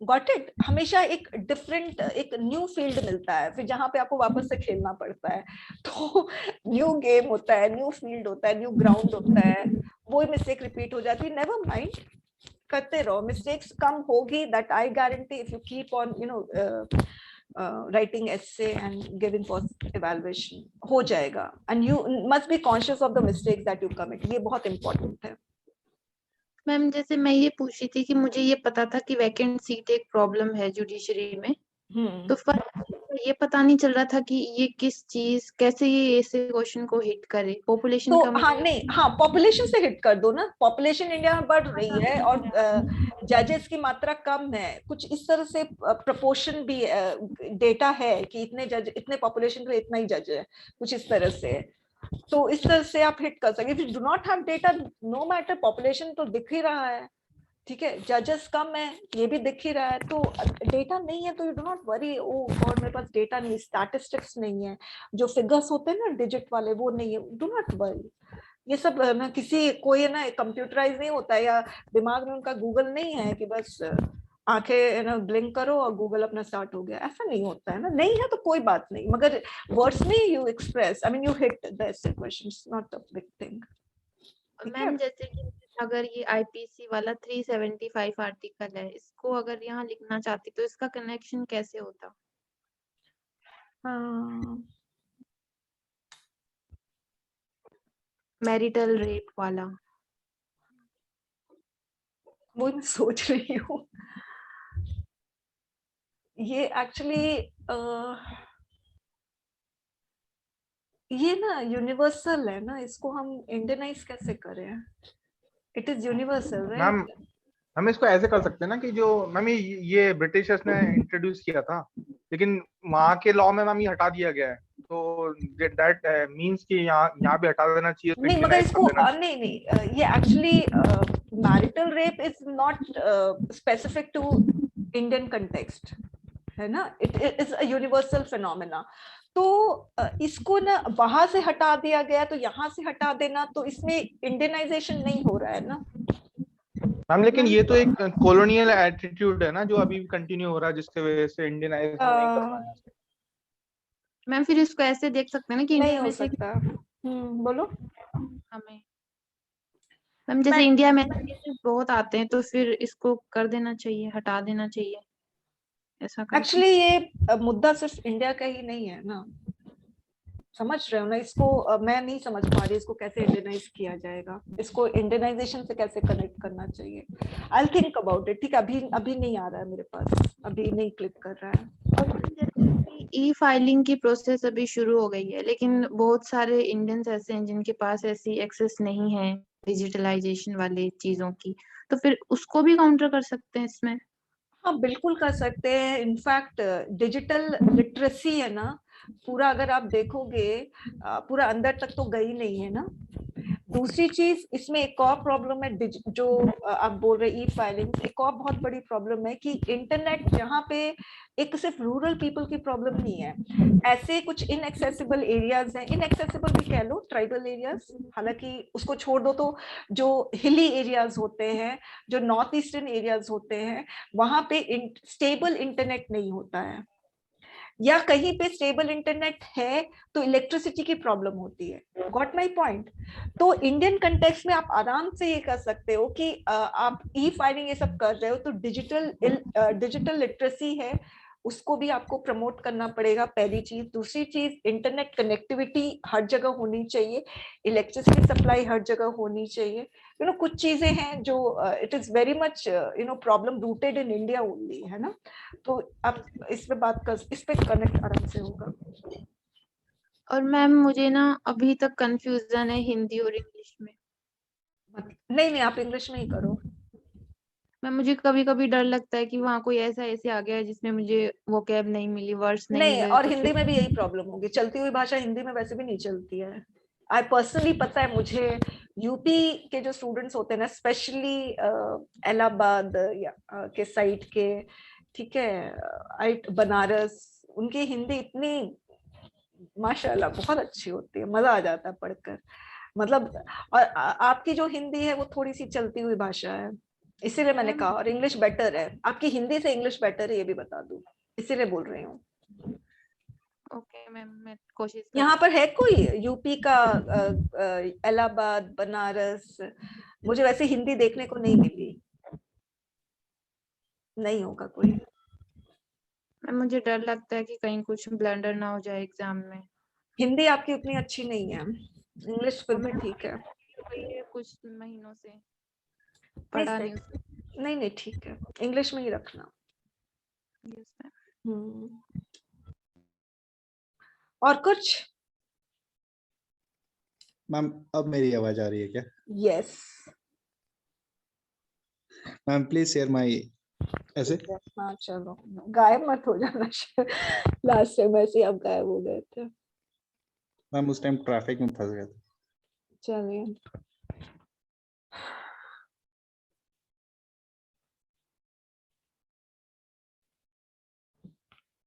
S1: Got it? हमेशा एक डिफरेंट, एक न्यू फील्ड मिलता है फिर, जहां पे आपको वापस से खेलना पड़ता है, तो न्यू गेम होता है, न्यू फील्ड होता है, न्यू ग्राउंड होता है, वो मिस्टेक रिपीट हो जाती है। नेवर माइंड, करते रहो, मिस्टेक्स कम होगी, that I guarantee, if you keep on writing essay and giving for evaluation, हो जाएगा। and you must be conscious of the mistakes that you commit, ये बहुत important है।
S7: मैम जैसे मैं ये पूछ रही थी कि मुझे ये पता था कि वैकेंट सीट एक प्रॉब्लम है जुडिशरी में, तो पर ये पता नहीं चल रहा था कि ये किस चीज, कैसे ये ऐसे क्वेश्चन को हिट करे, पॉपुलेशन
S1: तो
S7: का
S1: हाँ नहीं, हाँ पॉपुलेशन से हिट कर दो ना, पॉपुलेशन इंडिया में बढ़ रही है और जजेस की मात्रा कम है, कुछ इस तरह से प्रपोर्शन भी डेटा है कि इतने जज, इतने पॉपुलेशन पे इतना ही जज है, कुछ इस तरह से, तो इस तरह से आप हिट कर सकते। If you do not have data, no matter, population तो दिख ही रहा है, ठीक है, जजेस कम है ये भी दिख ही रहा है, तो डेटा नहीं है तो यू डू नॉट वरी, ओ और मेरे पास डेटा नहीं, स्टैटिस्टिक्स नहीं है, जो फिगर्स होते हैं ना डिजिट वाले, वो नहीं है, डू नॉट वरी। ये सब ना किसी कोई है ना कंप्यूटराइज नहीं होता है, या दिमाग में उनका गूगल नहीं है कि बस आंखें ना ब्लिंक करो और गूगल अपना स्टार्ट हो गया, ऐसा नहीं होता है ना, नहीं है तो कोई बात नहीं, मगर वर्ड्स में you express, I mean you hit the questions, not a big thing.
S7: Ma'am जैसे कि अगर ये आईपीसी वाला 375 आर्टिकल है, इसको अगर यहाँ लिखना चाहती तो इसका कनेक्शन कैसे होता? मैरिटल रेप वाला,
S1: वो मैं सोच रही हूँ, ये एक्चुअली ये ना यूनिवर्सल है ना, इसको हम इंडियनाइज कैसे करें? It is universal,
S5: ma'am
S1: right?
S5: हम इसको ऐसे कर सकते हैं ना कि जो मैम ये ब्रिटिशर्स ने इंट्रोड्यूस किया था, लेकिन वहाँ के लॉ में मैम ये हटा दिया गया है, तो दैट मींस कि यहाँ भी हटा देना चाहिए,
S1: नहीं मगर इसको नहीं, ये actually marital rape is not specific to Indian context, है ना, it is a universal phenomena, तो इसको ना वहां से हटा दिया गया तो यहाँ से हटा देना, तो इसमें इंडियनाइजेशन नहीं हो रहा है ना
S5: मैम, लेकिन ये तो एक कॉलोनियल एटीट्यूड है ना जो अभी कंटिन्यू हो रहा है, जिसके वजह से इंडियनाइजेशन नहीं कर रहा है।
S7: मैम फिर इसको ऐसे देख सकते हैं ना कि
S1: नहीं
S7: इंडिया
S1: हो
S7: में से
S1: सकता। बोलो।
S7: हमें मैम जैसे इंडिया में केसेस बहुत आते हैं, तो फिर इसको कर देना चाहिए, हटा देना चाहिए, ऐसा करके।
S1: एक्चुअली ये मुद्दा सिर्फ इंडिया का ही नहीं है ना, समझ रहे हो ना इसको? मैं नहीं समझ पा रही इसको कैसे इंडियनाइज किया जाएगा, इसको इंडियनाइजेशन से कैसे कनेक्ट करना चाहिए। I will think about it. ठीक है, अभी नहीं आ रहा है मेरे पास, अभी नहीं क्लिक कर रहा है।
S7: और ई फाइलिंग की प्रोसेस अभी शुरू हो गई है, लेकिन बहुत सारे इंडियंस ऐसे हैं जिनके पास ऐसी एक्सेस नहीं है डिजिटलाइजेशन वाले चीजों की, तो फिर उसको भी काउंटर कर सकते हैं इसमें।
S1: हाँ बिल्कुल कर सकते हैं। इनफैक्ट डिजिटल लिटरेसी है ना, पूरा अगर आप देखोगे पूरा अंदर तक तो गई नहीं है ना। दूसरी चीज इसमें एक और प्रॉब्लम है, जो आप बोल रहे ई फाइलिंग, एक और बहुत बड़ी प्रॉब्लम है कि इंटरनेट जहाँ पे एक सिर्फ रूरल पीपल की प्रॉब्लम नहीं है, ऐसे कुछ इनएक्सेसिबल एरियाज हैं, इनएक्सेसिबल भी कह लो, ट्राइबल एरियाज, हालांकि उसको छोड़ दो तो जो हिली एरियाज होते हैं, जो नॉर्थ ईस्टर्न एरियाज होते हैं, वहां पे स्टेबल इंटरनेट नहीं होता है, या कहीं पे स्टेबल इंटरनेट है तो इलेक्ट्रिसिटी की प्रॉब्लम होती है। Got my point? तो इंडियन कंटेक्स्ट में आप आराम से ये कर सकते हो कि आप ई फाइलिंग ये सब कर रहे हो तो डिजिटल लिटरेसी है, उसको भी आपको प्रमोट करना पड़ेगा, पहली चीज। दूसरी चीज, इंटरनेट कनेक्टिविटी हर जगह होनी चाहिए, इलेक्ट्रिसिटी सप्लाई हर जगह होनी चाहिए। कुछ चीजें हैं जो it is very much problem rooted in India only, है ना। तो आप इस पे बात कर, इस पे कनेक्ट आराम से होगा।
S7: और मैम मुझे ना अभी तक कंफ्यूजन है हिंदी और इंग्लिश में।
S1: नहीं, आप इंग्लिश में ही करो।
S7: मैम मुझे कभी कभी डर लगता है कि वहाँ कोई ऐसा ऐसे आ गया है जिसमें मुझे वोकैब नहीं मिली, वर्ड्स नहीं
S1: नहीं,
S7: मिले,
S1: और
S7: तो
S1: हिंदी
S7: फिर
S1: में भी यही प्रॉब्लम होगी। चलती हुई भाषा हिंदी में वैसे भी नहीं चलती है। आई पर्सनली पता है मुझे, यूपी के जो स्टूडेंट्स होते हैं ना, स्पेशली इलाहाबाद या के साइड के, ठीक है, बनारस, उनकी हिंदी इतनी माशाल्लाह बहुत अच्छी होती है, मजा आ जाता है पढ़कर। मतलब और आपकी जो हिंदी है वो थोड़ी सी चलती हुई भाषा है, इसीलिए मैंने कहा। और इंग्लिश बेटर है, आपकी हिंदी से इंग्लिश बेटर है, ये भी बता दूं, इसीलिए बोल रही हूँ।
S7: ओके मैम, मैं कोशिश
S1: यहाँ पर है कोई यूपी का, इलाहाबाद, बनारस? मुझे वैसे हिंदी देखने को नहीं मिली, नहीं होगा कोई।
S7: मैम मुझे डर लगता है कि कहीं कुछ ब्लंडर ना हो जाए एग्जाम में।
S1: हिंदी आपकी उतनी अच्छी नहीं है, इंग्लिश फिर भी ठीक है।
S7: वही है, कुछ महीनों से
S1: नहीं
S7: पढ़ा
S1: सही,
S7: नहीं।
S1: नहीं ठीक है, इंग्लिश में ही रखना।
S7: Yes ma'am.
S1: और कुछ?
S6: मैम अब मेरी आवाज आ रही है क्या?
S1: Yes.
S6: Ma'am please share my ऐसे।
S1: हाँ चलो, गायब मत हो जाना। लास्ट टाइम ऐसे आप गायब हो गए थे।
S6: मैम उस टाइम ट्रैफिक में फंस गया था।
S1: चलिए,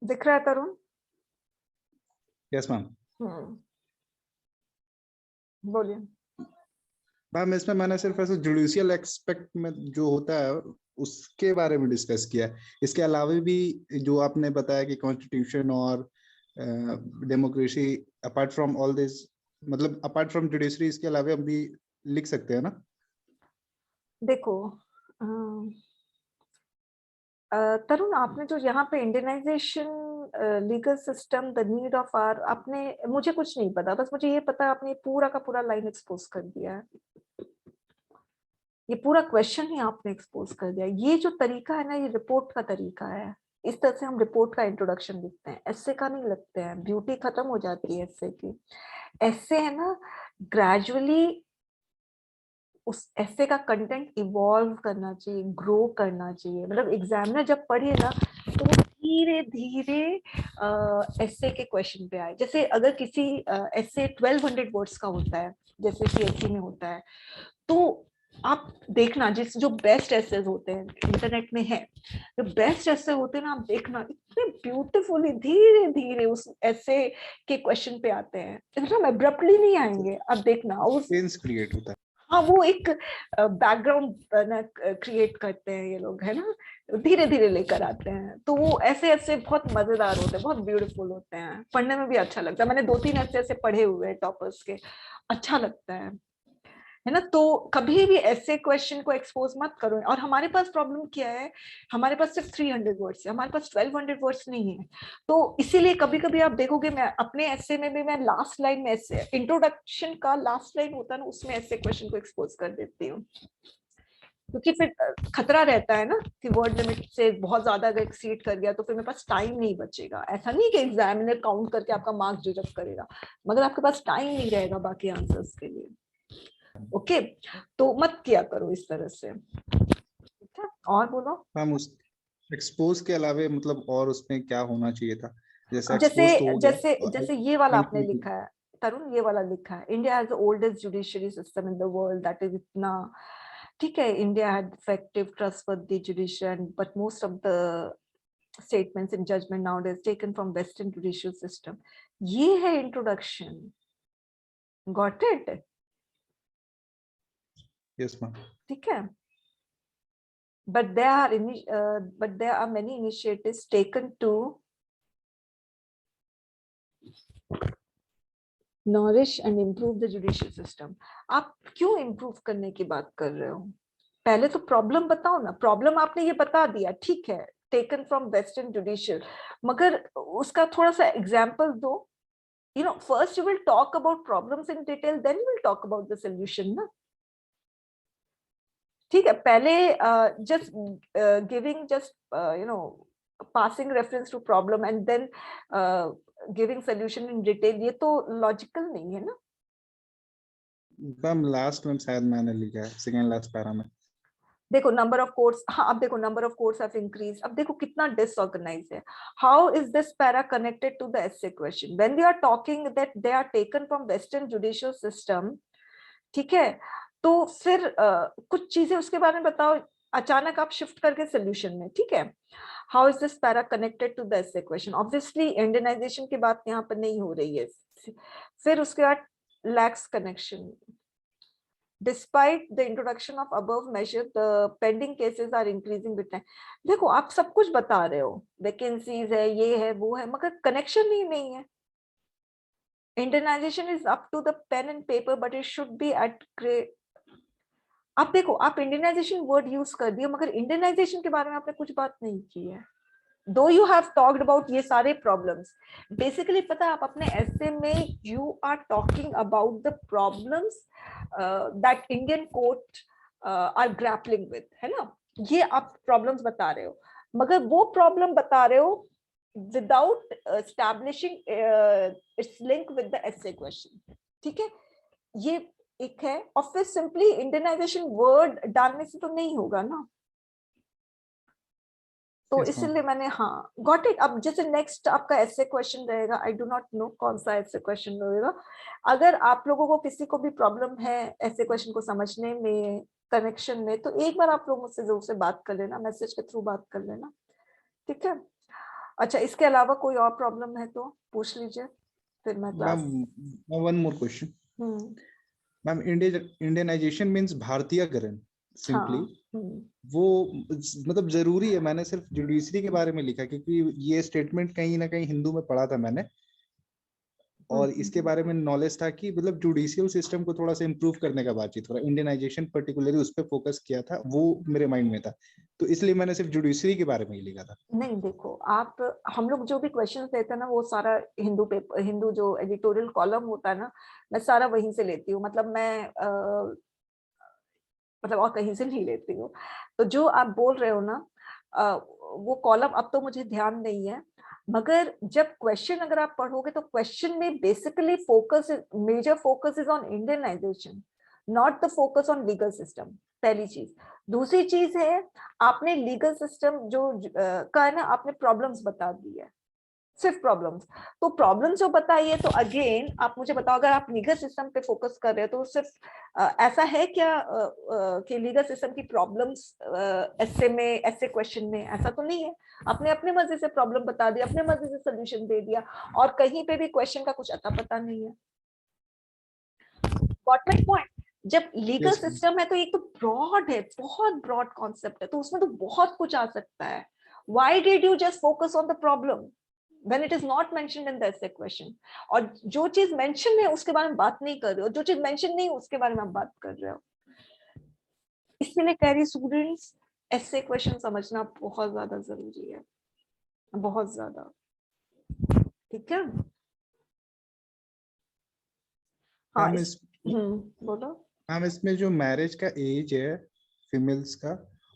S1: दिख रहा है तरुण?
S6: Yes ma'am.
S1: बोलिए।
S6: मैम इसमें मैंने सिर्फ ऐसे जुडिशियल एक्सपेक्ट में जो होता है उसके बारे में डिस्कस किया। इसके अलावा भी जो आपने बताया कि कॉन्स्टिट्यूशन और democracy, apart from all this, मतलब अपार्ट फ्रॉम जुडिशरी, इसके अलावा हम भी लिख सकते हैं ना?
S1: देखो तरुण, आपने जो यहाँ पे Indianization, legal system, the need of hour, आपने, मुझे कुछ नहीं पता, बस मुझे ये पता है आपने पूरा का पूरा लाइन एक्सपोज कर दिया है। ये पूरा क्वेश्चन ही आपने एक्सपोज कर दिया। ये जो तरीका है ना, ये रिपोर्ट का तरीका है। इस तरह से हम रिपोर्ट का इंट्रोडक्शन लिखते हैं, ऐसे का नहीं लगते हैं। ब्यूटी खत्म हो जाती है ऐसे की। ऐसे है ना, ग्रेजुअली उस ऐसे का कंटेंट इवॉल्व करना चाहिए, ग्रो करना चाहिए। मतलब एग्जामिनर जब पढ़े ना तो वो धीरे धीरे ऐसे के क्वेश्चन पे आए। जैसे अगर किसी ऐसे 1200 वर्ड्स का होता है, जैसे सीएससी में होता है, तो आप देखना जिस जो बेस्ट एसेज होते हैं इंटरनेट में है, जो बेस्ट एसे होते हैं ना, आप देखना इतने ब्यूटीफुली धीरे धीरे उस ऐसे के क्वेश्चन पे आते हैं, एकदम एब्रप्टली नहीं आएंगे। आप देखना उस
S6: क्रिएट होता है।
S1: हाँ, वो एक बैकग्राउंड क्रिएट करते हैं ये लोग, है ना, धीरे धीरे लेकर आते हैं। तो वो ऐसे ऐसे बहुत मजेदार होते हैं, बहुत ब्यूटीफुल होते हैं, पढ़ने में भी अच्छा लगता है। मैंने 2-3 ऐसे ऐसे पढ़े हुए हैं टॉपर्स के, अच्छा लगता है। है ना। तो कभी भी ऐसे क्वेश्चन को एक्सपोज मत करो। और हमारे पास प्रॉब्लम क्या है, हमारे पास सिर्फ 300 वर्ड्स है, हमारे पास 1200 वर्ड्स नहीं है। तो इसीलिए कभी कभी आप देखोगे, मैं अपने ऐसे में भी मैं लास्ट लाइन में ऐसे इंट्रोडक्शन का लास्ट लाइन होता है ना, उसमें ऐसे क्वेश्चन को एक्सपोज कर देती हूँ, क्योंकि फिर खतरा रहता है ना कि वर्ड लिमिट से बहुत ज्यादा अगर एक्सीड कर गया तो फिर मेरे पास टाइम नहीं बचेगा। ऐसा नहीं कि एग्जामिनर काउंट करके आपका मार्क्स डिडक्ट करेगा, मगर आपके पास टाइम नहीं रहेगा बाकी आंसर्स के लिए। ओके, तो मत किया करो इस तरह से, ठीक है। और बोलो
S6: मैम, उस एक्सपोज के अलावा मतलब और उसमें क्या होना चाहिए था? जैसे
S1: जैसे
S6: एक्सपोज तो हो गया,
S1: जैसे जैसे ये वाला आपने
S6: conclude-
S1: लिखा है तरुण, ये वाला लिखा है, India has the oldest judiciary system in the world, that is इतना ठीक है। India had effective trustworthy judiciary, but most of the statements in judgment nowadays taken from Western judicial system. ये है introduction. Got it?
S6: Yes, ma'am.
S1: ठीक है। But there are many initiatives taken to nourish and improve the judicial system. आप क्यों improve करने की बात कर रहे हो? पहले तो प्रॉब्लम बताओ ना। प्रॉब्लम आपने ये बता दिया, ठीक है, टेकन फ्रॉम वेस्टर्न जुडिशियल, मगर उसका थोड़ा सा एग्जाम्पल दो। You know, first you will talk about problems in detail, then you will talk about the solution, ना? ठीक है, पहले just giving just you know passing reference to problem and then giving solution in detail, ये तो logical नहीं है ना।
S6: Ma'am last में शायद मैंने लिखा है सेकंड लास्ट पैरा में।
S1: देखो नंबर ऑफ कोर्स, हाँ अब देखो number of course have increase. अब देखो कितना डिसऑर्गेनाइज है। How is this para connected to the essay question when we are talking that they are taken from western judicial system, ठीक है। तो फिर कुछ चीजें उसके बारे में बताओ, अचानक आप शिफ्ट करके सोल्यूशन में, ठीक है। How is this para connected to the essay question? Obviously Indianization की बात यहाँ पर नहीं हो रही है। फिर उसके बाद lakhs connection. Despite the introduction of above measure, the pending cases are increasing with time. देखो आप सब कुछ बता रहे हो, वैकेंसीज है, ये है, वो है, मगर कनेक्शन ही नहीं है। Indianization is up to the pen and paper, but it should be at grade. आप देखो, आप इंडियनाइजेशन वर्ड यूज कर दिए, मगर इंडियनाइजेशन के बारे में आपने कुछ बात नहीं की है। Though you have talked about ये सारे problems, basically पता है आप अपने essay में you are talking about the problems that Indian court are grappling with, है ना। ये आप problems बता रहे हो, मगर वो problem बता रहे हो without establishing its link with the essay question, ठीक है। ये एक है, और फिर simply Indianization word डालने से तो नहीं होगा ना। तो इसलिए मैंने, हाँ गॉट इट। अब जैसे नेक्स्ट आपका ऐसे क्वेश्चन रहेगा, आई डू नॉट नो कौन सा ऐसे क्वेश्चन रहेगा। अगर आप लोगों को किसी को भी प्रॉब्लम है ऐसे क्वेश्चन को समझने में, कनेक्शन में, तो एक बार आप लोग मुझसे जरूर से बात कर लेना, मैसेज के थ्रू बात कर लेना, ठीक है। अच्छा, इसके अलावा कोई और प्रॉब्लम है तो पूछ लीजिए, फिर मैं class.
S6: One more question ma'am. Indianization means भारतीयकरण सिंपली, वो मतलब जरूरी है? मैंने सिर्फ जुडिशरी के बारे में लिखा क्योंकि ये स्टेटमेंट कहीं ना कहीं हिंदू में पढ़ा था मैंने, और इसके बारे में नॉलेज था कि मतलब जुडिशियल सिस्टम को थोड़ा सा इम्प्रूव करने का बातचीत हो रहा है। इंडियनाइजेशन पर्टिकुलरली उस पर फोकस किया था, वो मेरे माइंड में था, तो इसलिए मैंने सिर्फ जुडिशरी के बारे में ही लिखा था। नहीं
S1: देखो आप, हम लोग जो भी क्वेश्चन लेते हैं ना, वो सारा हिंदू पेपर, हिंदू जो एडिटोरियल कॉलम होता है ना, मैं सारा वहीं से लेती हूँ। मतलब मैं मतलब और कहीं से नहीं लेती हूँ। तो जो आप बोल रहे हो ना, वो कॉलम अब तो मुझे ध्यान नहीं है, मगर जब क्वेश्चन अगर आप पढ़ोगे तो क्वेश्चन में basically focus, major focus is on Indianization, not the focus on legal system, पहली चीज। दूसरी चीज है, आपने लीगल सिस्टम जो का है ना, आपने प्रॉब्लम्स बता दी है, सिर्फ प्रॉब्लम्स। तो प्रॉब्लम्स जो बताइए, तो अगेन आप मुझे बताओ, अगर आप लीगल सिस्टम पे फोकस कर रहे हो तो सिर्फ ऐसा है क्या कि लीगल सिस्टम की प्रॉब्लम्स ऐसे में, ऐसे क्वेश्चन में, ऐसा तो नहीं है। आपने अपने मर्जी से प्रॉब्लम बता दिया, अपने मर्जी से सोल्यूशन दे दिया, और कहीं पे भी क्वेश्चन का कुछ अता पता नहीं है। Got my point? जब लीगल सिस्टम है तो एक तो ब्रॉड है, बहुत ब्रॉड कॉन्सेप्ट है, तो उसमें तो बहुत कुछ आ सकता है। Why did you just focus on the problem? when it is not mentioned in the essay question. और जो चीज mention है उसके बारे में बात नहीं कर रहे हो, जो चीज mention नहीं है उसके बारे में आप बात कर रहे हो. इसलिए कह रही स्टूडेंट्स essay question समझना बहुत ज्यादा जरूरी है, बहुत ज्यादा. ठीक है. हाँ बोलो.
S6: मैम इसमें जो मैरिज का एज है फीमेल्स का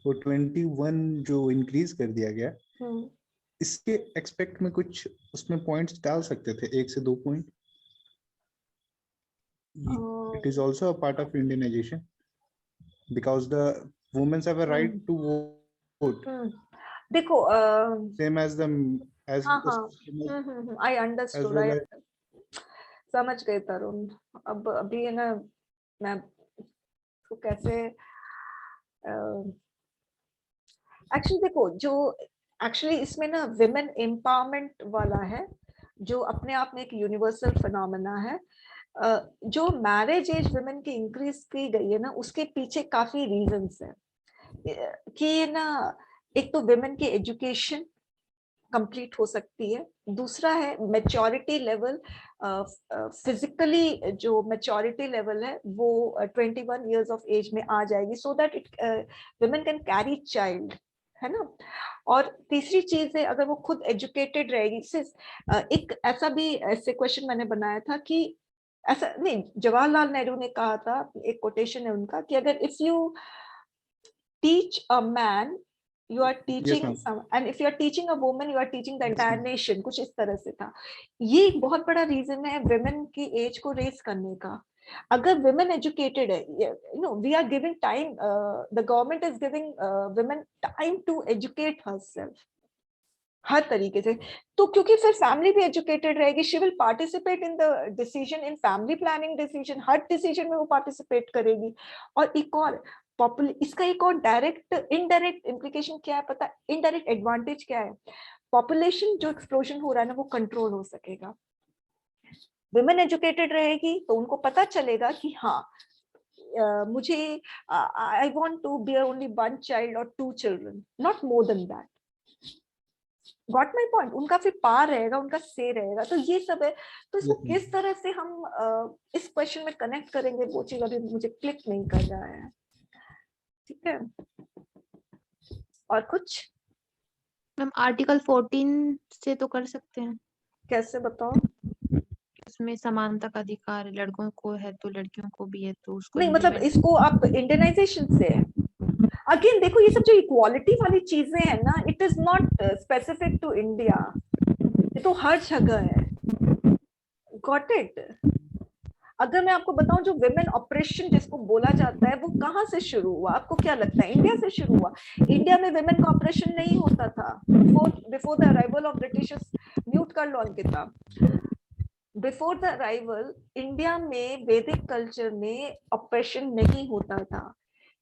S6: वो 21 जो इंक्रीज कर दिया गया, इसके एक्सपेक्ट में कुछ उसमें पॉइंट्स डाल सकते थे, 1 से 2 point. It is also a part of Indianization because the womens have a right to vote.
S1: देखो
S6: same as the as
S1: I understood. समझ गए तरुण. अब अभी है ना, मैं तो कैसे एक्चुअली देखो, जो एक्चुअली इसमें ना विमेन एम्पावरमेंट वाला है, जो अपने आप में एक यूनिवर्सल फिनोमेना है. जो मैरिज एज विमेन की इंक्रीज की गई है ना, उसके पीछे काफी रीजंस है कि ना, एक तो विमेन की एजुकेशन कंप्लीट हो सकती है, दूसरा है मैच्योरिटी लेवल. फिजिकली जो मैच्योरिटी लेवल है वो 21 इयर्स ऑफ एज में आ जाएगी, so that it women can carry child, है ना. और तीसरी चीज है, अगर वो खुद एजुकेटेड रहेगी. एक ऐसा भी ऐसे क्वेश्चन मैंने बनाया था कि ऐसा नहीं, जवाहरलाल नेहरू ने कहा था, एक कोटेशन है उनका, कि अगर if you teach a man you are teaching some, and if you are teaching a woman you are teaching the entire nation. कुछ इस तरह से था. ये एक बहुत बड़ा रीजन है women की एज को रेस करने का. अगर women educated है, you know, we are giving time, the government is giving women time to educate herself हर तरीके से. तो क्योंकि फिर फैमिली भी एजुकेटेड रहेगी, she will participate in the decision, in family planning decision, her decision में वो पार्टिसिपेट करेगी. और एक और इसका एक और डायरेक्ट इनडायरेक्ट इम्प्लीकेशन क्या है पता है? इनडायरेक्ट एडवांटेज क्या है? पॉपुलेशन जो एक्सप्लोजन हो रहा है ना, वो कंट्रोल हो सकेगा. विमेन एजुकेटेड रहेगी तो उनको पता चलेगा कि हाँ मुझे I want to bear only 1 child और 2 children, not more than that. Got my point? उनका फिर पार रहेगा, उनका से रहेगा. तो ये सब है. तो इसको किस तरह से हम इस क्वेश्चन में कनेक्ट करेंगे, वो चीज अभी मुझे क्लिक नहीं कर रहा है. ठीक है. और कुछ
S7: मैम आर्टिकल 14 से तो कर सकते हैं.
S1: कैसे बताओ?
S7: उसमें समानता का अधिकार लड़कों को है तो लड़कियों को भी है, तो उसको
S1: नहीं मतलब इसको आप इंडियनाइजेशन से अगेन देखो, ये सब जो इक्वालिटी वाली चीजें हैं ना, it is not specific to India, ये तो हर जगह है. Got it? अगर मैं आपको बताऊं, जो विमेन ऑपरेशन जिसको बोला जाता है, वो कहाँ से शुरू हुआ? आपको क्या लगता है? इंडिया से शुरू हुआ. इंडिया में विमेन का ऑपरेशन नहीं होता था before the arrival of Britishers. Mute कर लो Ankita. Before the arrival India में वैदिक कल्चर में ऑपरेशन नहीं होता था.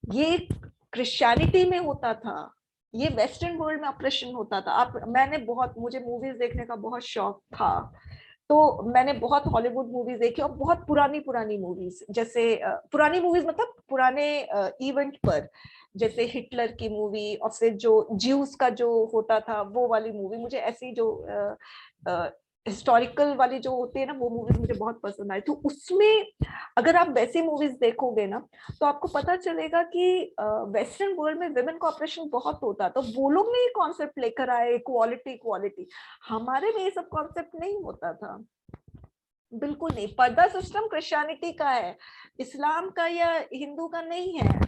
S1: ये क्रिश्चियनिटी में होता था, ये वेस्टर्न वर्ल्ड में ऑपरेशन होता था. मुझे मूवीज देखने का बहुत शौक था, तो मैंने बहुत हॉलीवुड मूवीज देखी, और बहुत पुरानी मूवीज, जैसे पुरानी मूवीज मतलब पुराने इवेंट पर, जैसे हिटलर की मूवी, और फिर जो ज्यूस का जो होता था वो वाली मूवी. मुझे ऐसी जो हिस्टोरिकल वाली जो होती है ना, वो मूवीज मुझे बहुत पसंद आई. तो उसमें अगर आप वैसी मूवीज देखोगे ना, तो आपको पता चलेगा कि वेस्टर्न वर्ल्ड में विमेन का ऑपरेशन बहुत होता. तो वो लोग ने ये कॉन्सेप्ट लेकर आए, इक्वालिटी. हमारे में ये सब कॉन्सेप्ट नहीं होता था, बिल्कुल नहीं. पर्दा सिस्टम क्रिश्चियनिटी का है, इस्लाम का या हिंदू का नहीं है.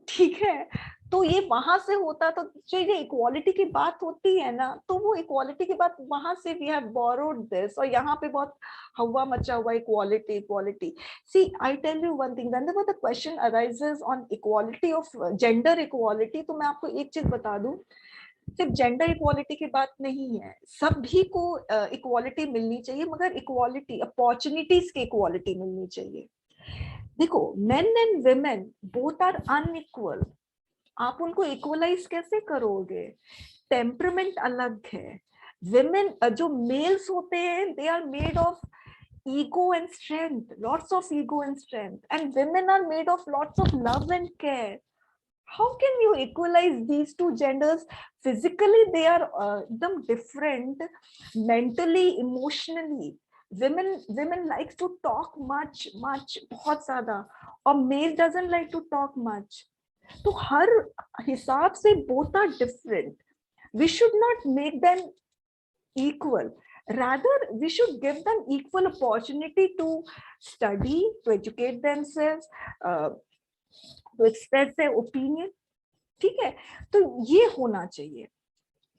S1: ठीक है. तो ये वहां से होता. तो जो ये इक्वालिटी की बात होती है ना, तो वो इक्वालिटी की बात वहां से वी हैव बोरोड दिस, और यहाँ पे बहुत हवा मचा हुआ equality. See I tell you one thing, whenever the question arises on equality of gender equality, तो मैं आपको एक चीज बता दूं, सिर्फ जेंडर इक्वालिटी की बात नहीं है, सभी को इक्वालिटी मिलनी चाहिए, मगर इक्वालिटी अपॉर्चुनिटीज की इक्वालिटी मिलनी चाहिए. देखो, men and women both are unequal. आप उनको इक्वलाइज कैसे करोगे? टेम्परामेंट अलग है. विमेन जो मेल्स होते हैं, they are made of ego and strength, lots of ego and strength, and women are made of lots of love and care. How can you equalize these two genders? Physically they are एकदम different, mentally, emotionally. Women likes to talk much बहुत ज्यादा, और male doesn't like to talk much. तो हर हिसाब से both are different. We should not make them equal. Rather, we should give them equal opportunity to study, to educate themselves, to express their opinion. ठीक है, तो ये होना चाहिए,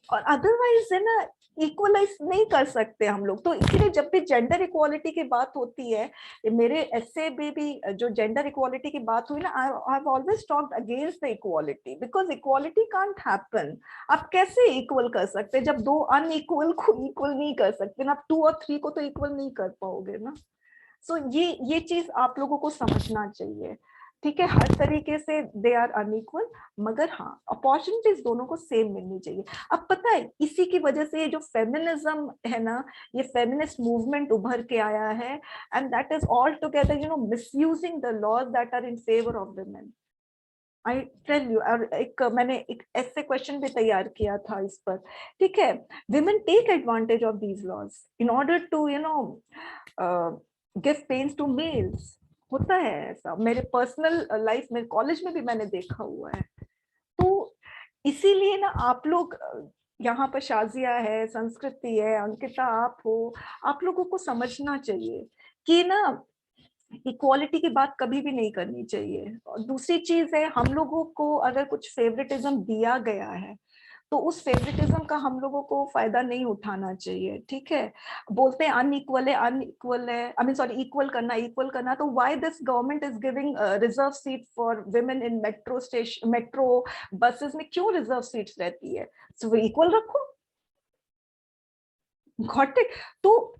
S1: और अदरवाइज है ना इक्वलाइज नहीं कर सकते हम लोग। तो इसलिए जब भी जेंडर इक्वालिटी की बात होती है, मेरे एसे में भी जो जेंडर इक्वालिटी की बात हुई ना, I have always talked against the equality, because equality can't happen. आप कैसे इक्वल कर सकते जब दो अनइक्वल को इक्वल नहीं कर सकते ना, आप 2 और 3 को तो इक्वल नहीं कर पाओगे ना। सो ये चीज आप लोगों को समझना चाहिए, ठीक है। हर तरीके से दे आर अनइक्वल, मगर हाँ अपॉर्चुनिटीज दोनों को सेम मिलनी चाहिए। अब पता है इसी की वजह से ये जो फेमिनिज्म है ना, ये फेमिनिस्ट मूवमेंट उभर के आया है, and that is altogether you know misusing the laws that are in favour of women. I tell you, और मैंने एक ऐसे क्वेश्चन भी तैयार किया था इस पर, ठीक है। Women take advantage of these laws in order to you know give pains to males. होता है ऐसा, मेरे पर्सनल लाइफ में, कॉलेज में भी मैंने देखा हुआ है। तो इसीलिए ना आप लोग यहाँ पर शाजिया है, संस्कृति है, अंकिता आप हो, आप लोगों को समझना चाहिए कि ना इक्वालिटी की बात कभी भी नहीं करनी चाहिए। और दूसरी चीज है, हम लोगों को अगर कुछ फेवरेटिज्म दिया गया है तो उस फेवरेटिज्म का हम लोगों को फायदा नहीं उठाना चाहिए, ठीक है। बोलते हैं अनइक्वल है, अनइक्वल है, आई मीन सॉरी इक्वल करना, तो why this government is giving reserve seat for women in metro station, metro buses में क्यों रिजर्व सीट्स रहती है? सो वो इक्वल रखो, गॉट इट। तो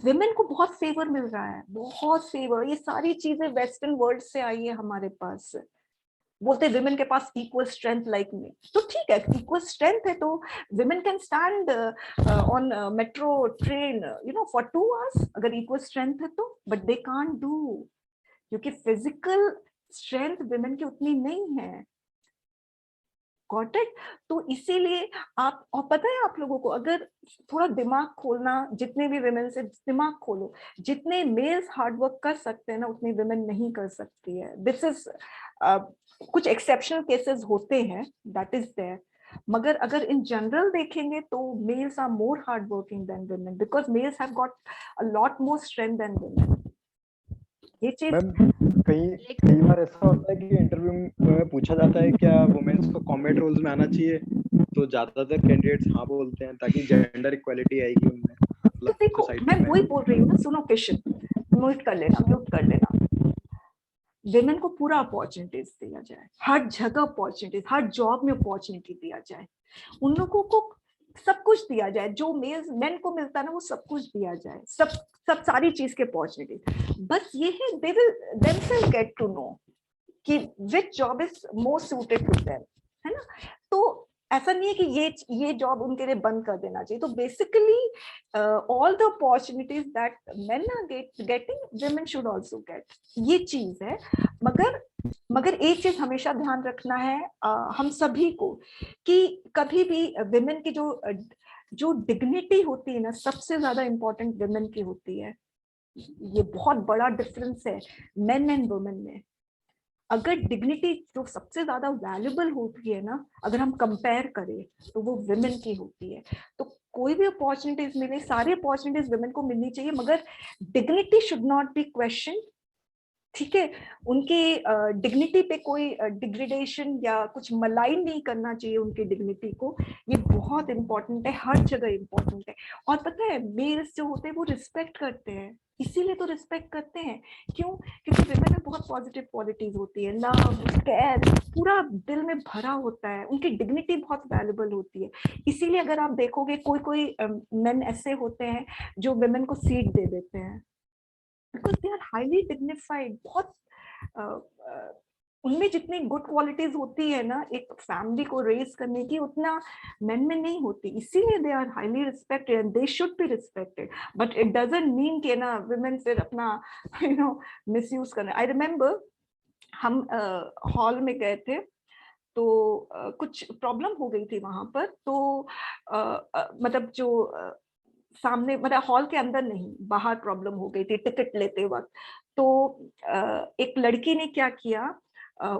S1: विमेन को बहुत फेवर मिल रहा है, बहुत फेवर। ये सारी चीजें वेस्टर्न वर्ल्ड से आई है हमारे पास। बोलते विमेन के पास इक्वल स्ट्रेंथ लाइक मी, तो ठीक है, इक्वल स्ट्रेंथ है तो women can stand on metro train you know for 2 hours अगर इक्वल स्ट्रेंथ है तो, बट दे कांट डू, क्योंकि फिजिकल स्ट्रेंथ विमेन की उतनी नहीं है, गॉट इट। तो इसीलिए आप, और पता है आप लोगों को, अगर थोड़ा दिमाग खोलना, जितने भी विमेन से दिमाग खोलो, जितने मेल्स हार्ड वर्क कर सकते हैं ना उतनी विमेन नहीं कर सकती है। दिस इज कुछ एक्सेप्शनल केसेस होते हैं, दैट इज देयर, मगर अगर इन जनरल देखेंगे तो males are more hard working than women, because males have got a lot more strength than women. ये चीज
S4: कई बार ऐसा होता है कि इंटरव्यू में पूछा जाता है क्या वुमेन्स को कॉम्बैट रोल्स में आना चाहिए, तो ज्यादातर कैंडिडेट्स हाँ बोलते हैं ताकि जेंडर इक्वालिटी आएगी उनमें।
S1: तो देखो मैं वही बोल रही हूँ ना, सुनो किशन, म्यूट कर लेना। विमेन को पूरा अपॉर्चुनिटीज दिया जाए, हर जगह अपॉर्चुनिटीज, हर जॉब में अपॉर्चुनिटी दिया जाए, उन लोगों को सब कुछ दिया जाए जो मेन को मिलता है ना, वो सब कुछ दिया जाए, सब सारी चीज के अपॉर्चुनिटी। बस ये है, they will themselves get to know कि which job is more suited to them, है ना। तो ऐसा नहीं है कि ये जॉब उनके लिए बंद कर देना चाहिए। तो basically all the opportunities that men are getting women should also get, ये चीज है। मगर एक चीज हमेशा ध्यान रखना है हम सभी को, कि कभी भी वुमेन की जो डिग्निटी होती है ना, सबसे ज्यादा इंपॉर्टेंट वुमेन की होती है। ये बहुत बड़ा डिफरेंस है मेन एंड वुमेन में। अगर डिग्निटी जो सबसे ज्यादा वैल्यूबल होती है ना, अगर हम कंपेयर करें तो वो वुमेन की होती है। तो कोई भी अपॉर्चुनिटीज मिले, सारी अपॉर्चुनिटीज वुमेन को मिलनी चाहिए, मगर dignity should not be question, ठीक है। उनकी डिग्निटी पे कोई डिग्रेडेशन या कुछ मलाइन नहीं करना चाहिए उनकी डिग्निटी को। ये बहुत इंपॉर्टेंट है, हर जगह इंपॉर्टेंट है। और पता है मेल्स जो होते हैं वो रिस्पेक्ट करते हैं, इसीलिए तो रिस्पेक्ट करते हैं। क्यों? क्योंकि विमेन में बहुत पॉजिटिव क्वालिटीज होती है, लव, केयर पूरा दिल में भरा होता है, उनकी डिग्निटी बहुत वैल्यूबल होती है। इसीलिए अगर आप देखोगे कोई मेन ऐसे होते हैं जो विमेन को सीट दे देते हैं, because they are highly dignified. बहुत उनमें जितनी गुड क्वालिटीज होती है ना एक फैमिली को रेज करने की, उतना मेन में नहीं होती। इसीलिए they are highly respected and they should be respected. But it doesn't mean कि ना वुमेन फिर अपना मिसयूज करना। आई रिमेम्बर हम हॉल में गए थे, तो कुछ प्रॉब्लम हो गई थी वहां पर, तो मतलब जो सामने, मतलब हॉल के अंदर नहीं, बाहर प्रॉब्लम हो गई थी टिकट लेते वक्त। तो एक लड़की ने क्या किया,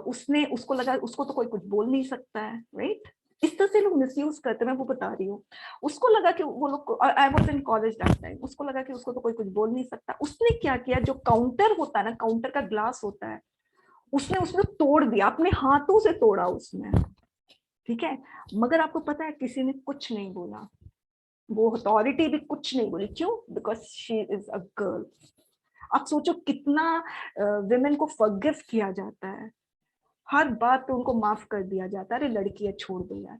S1: उसने, उसको लगा उसको तो कोई कुछ बोल नहीं सकता है, राइट? इस तरह से लोग मिसयूज करते हैं, मैं वो बता रही हूँ। उसको लगा कि वो लोग, I was in college that time, उसको लगा कि उसको तो कोई कुछ बोल नहीं सकता। उसने क्या किया, जो काउंटर होता है ना, काउंटर का ग्लास होता है, उसने उसमें तोड़ दिया, अपने हाथों से तोड़ा उसने, ठीक है। मगर आपको पता है किसी ने कुछ नहीं बोला, वो अथॉरिटी भी कुछ नहीं बोली। क्यों? Because she is a girl. आप सोचो कितना विमेन को फॉरगिव किया जाता है, हर बात पे उनको माफ कर दिया जाता है, अरे लड़की है छोड़ दो यार।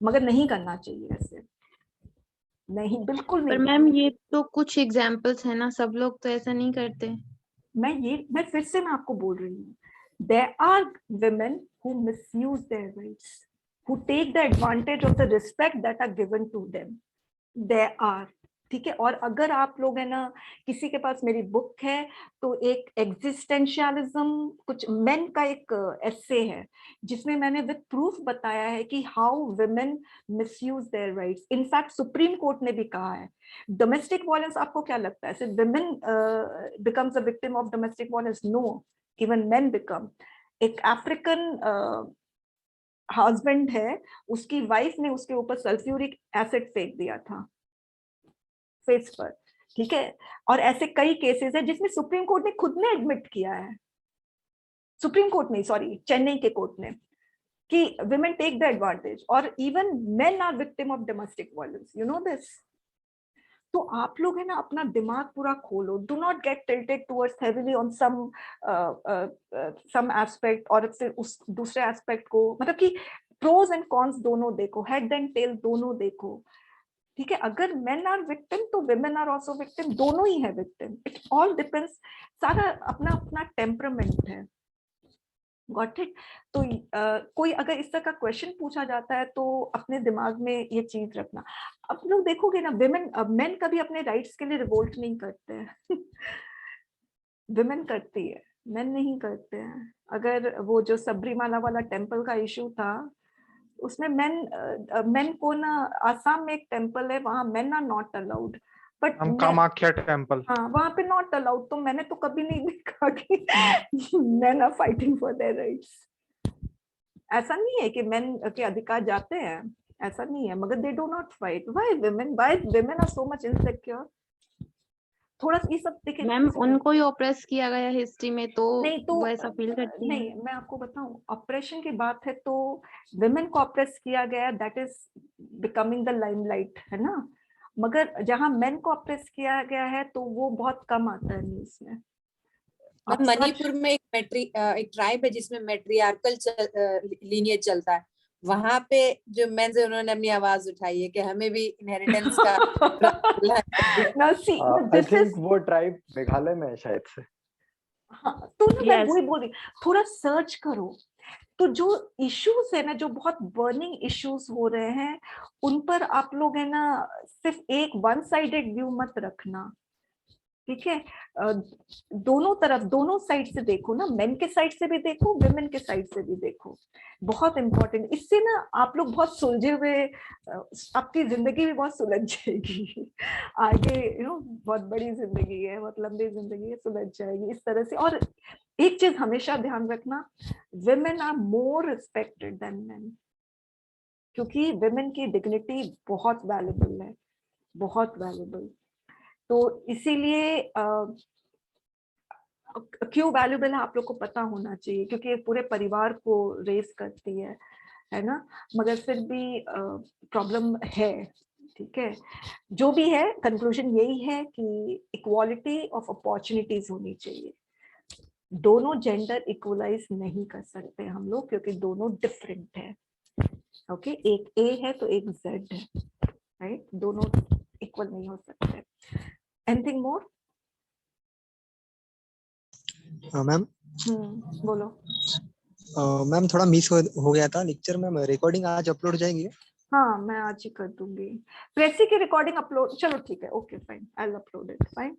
S1: मगर नहीं करना चाहिए ऐसे, नहीं, बिल्कुल
S7: पर
S1: नहीं।
S7: मैम ये तो कुछ एग्जाम्पल्स है ना, सब लोग तो ऐसा नहीं करते।
S1: मैं फिर से मैं आपको बोल रही हूँ, there are women who misuse their rights, who take the advantage of the respect that are given to them. There are, ठीक है। और अगर आप लोग है ना, किसी के पास मेरी बुक है, तो एक एग्जिस्टेंशियलिज्म, कुछ मेन का एक एस्से है, जिसमें मैंने विद प्रूफ बताया है कि how women misuse their rights. In fact supreme court ने भी कहा है, डोमेस्टिक वायलेंस, आपको क्या लगता है सिर्फ women becomes a victim of domestic violence? No, even men become. एक अफ्रीकन हस्बैंड है, उसकी वाइफ ने उसके ऊपर सल्फ्यूरिक एसिड फेंक दिया था फेस पर, ठीक है। और ऐसे कई केसेस है जिसमें सुप्रीम कोर्ट ने खुद ने एडमिट किया है, सुप्रीम कोर्ट नहीं, सॉरी, चेन्नई के कोर्ट ने, कि women take the advantage, और even men are victim of domestic violence, you know this। तो आप लोग है ना अपना दिमाग पूरा खोलो, do not get tilted towards heavily on some aspect, और फिर उस दूसरे एस्पेक्ट को, मतलब कि प्रोज एंड कॉन्स दोनों देखो, हेड एंड टेल दोनों देखो, ठीक है। अगर मेन आर विक्टिम तो विमेन आर आल्सो विक्टिम, दोनों ही है विक्टिम। इट ऑल डिपेंड्स, सारा अपना अपना टेम्परामेंट है। Got it? तो कोई अगर इस तरह का क्वेश्चन पूछा जाता है तो अपने दिमाग में ये चीज रखना। अब लोग देखोगे ना, विमेन, मेन कभी अपने राइट्स के लिए रिवोल्ट नहीं करते हैं विमेन करती है, मेन नहीं करते हैं। अगर वो जो सबरीमाला वाला टेम्पल का इशू था, उसमें मेन को ना, आसाम में एक टेम्पल है, वहां men are not allowed, but
S5: Kamakhya temple,
S1: हाँ, वहां पे नॉट अलाउड। तो मैंने तो कभी नहीं देखा कि men are fighting for their rights. ऐसा नहीं है कि मेन के अधिकार जाते हैं, ऐसा नहीं है, मगर they do not fight. Why women are so much insecure? थोड़ा ये सब देखिए
S7: मैम उनको ही ऑप्रेस किया गया हिस्ट्री में, तो
S1: नहीं, तो
S7: वो ऐसा फील करती हैं।
S1: नहीं, मैं आपको बताऊं, ऑपरेशन की बात है तो विमेन को ऑप्रेस किया गया, that is becoming the limelight, है ना। मगर जहां मेन को ऑप्रेस किया गया है तो वो बहुत कम आता है न्यूज में।
S3: मणिपुर में एक ट्राइब है जिसमें मैट्रियार्कल लीनिएज चलता है, वहां पे जो मेंस है उन्होंने अपनी आवाज उठाई है कि हमें भी इनहेरिटेंस का
S4: आई थिंक वो ट्राइब मेघालय में है शायद से।
S1: हाँ, तो ना मैं वही बोल रही, थोड़ा सर्च करो। तो जो इश्यूज है ना, जो बहुत बर्निंग इश्यूज हो रहे हैं, उन पर आप लोग है ना, सिर्फ एक वन साइडेड व्यू मत रखना, ठीक है। दोनों तरफ, दोनों साइड से देखो ना, मेन के साइड से भी देखो, विमेन के साइड से भी देखो, बहुत इंपॉर्टेंट। इससे ना आप लोग बहुत सुलझे हुए, आपकी जिंदगी भी बहुत सुलझ जाएगी आगे, बहुत बड़ी जिंदगी है, बहुत लंबी जिंदगी है, सुलझ जाएगी इस तरह से। और एक चीज हमेशा ध्यान रखना, women are more respected than men, क्योंकि विमेन की डिग्निटी बहुत वैल्यूबल है, बहुत वैल्यूबल। तो इसीलिए क्यों वैल्यूबल है आप लोग को पता होना चाहिए, क्योंकि पूरे परिवार को रेस करती है ना। मगर फिर भी प्रॉब्लम है, ठीक है। जो भी है, कंक्लूजन यही है कि इक्वालिटी ऑफ अपॉर्चुनिटीज होनी चाहिए। दोनों जेंडर इक्वलाइज नहीं कर सकते हम लोग, क्योंकि दोनों डिफरेंट है, ओके। एक ए है तो एक जेड है, राइट? दोनों इक्वल नहीं हो सकते। Anything more?
S8: मैम
S1: बोलो।
S8: मैम थोड़ा मिस हो गया था लेक्चर में, रिकॉर्डिंग आज अपलोड जाएगी?
S1: हाँ, मैं आज ही कर दूंगी। प्रेसी की रिकॉर्डिंग अपलोड, चलो ठीक है, okay fine, I will upload it, fine.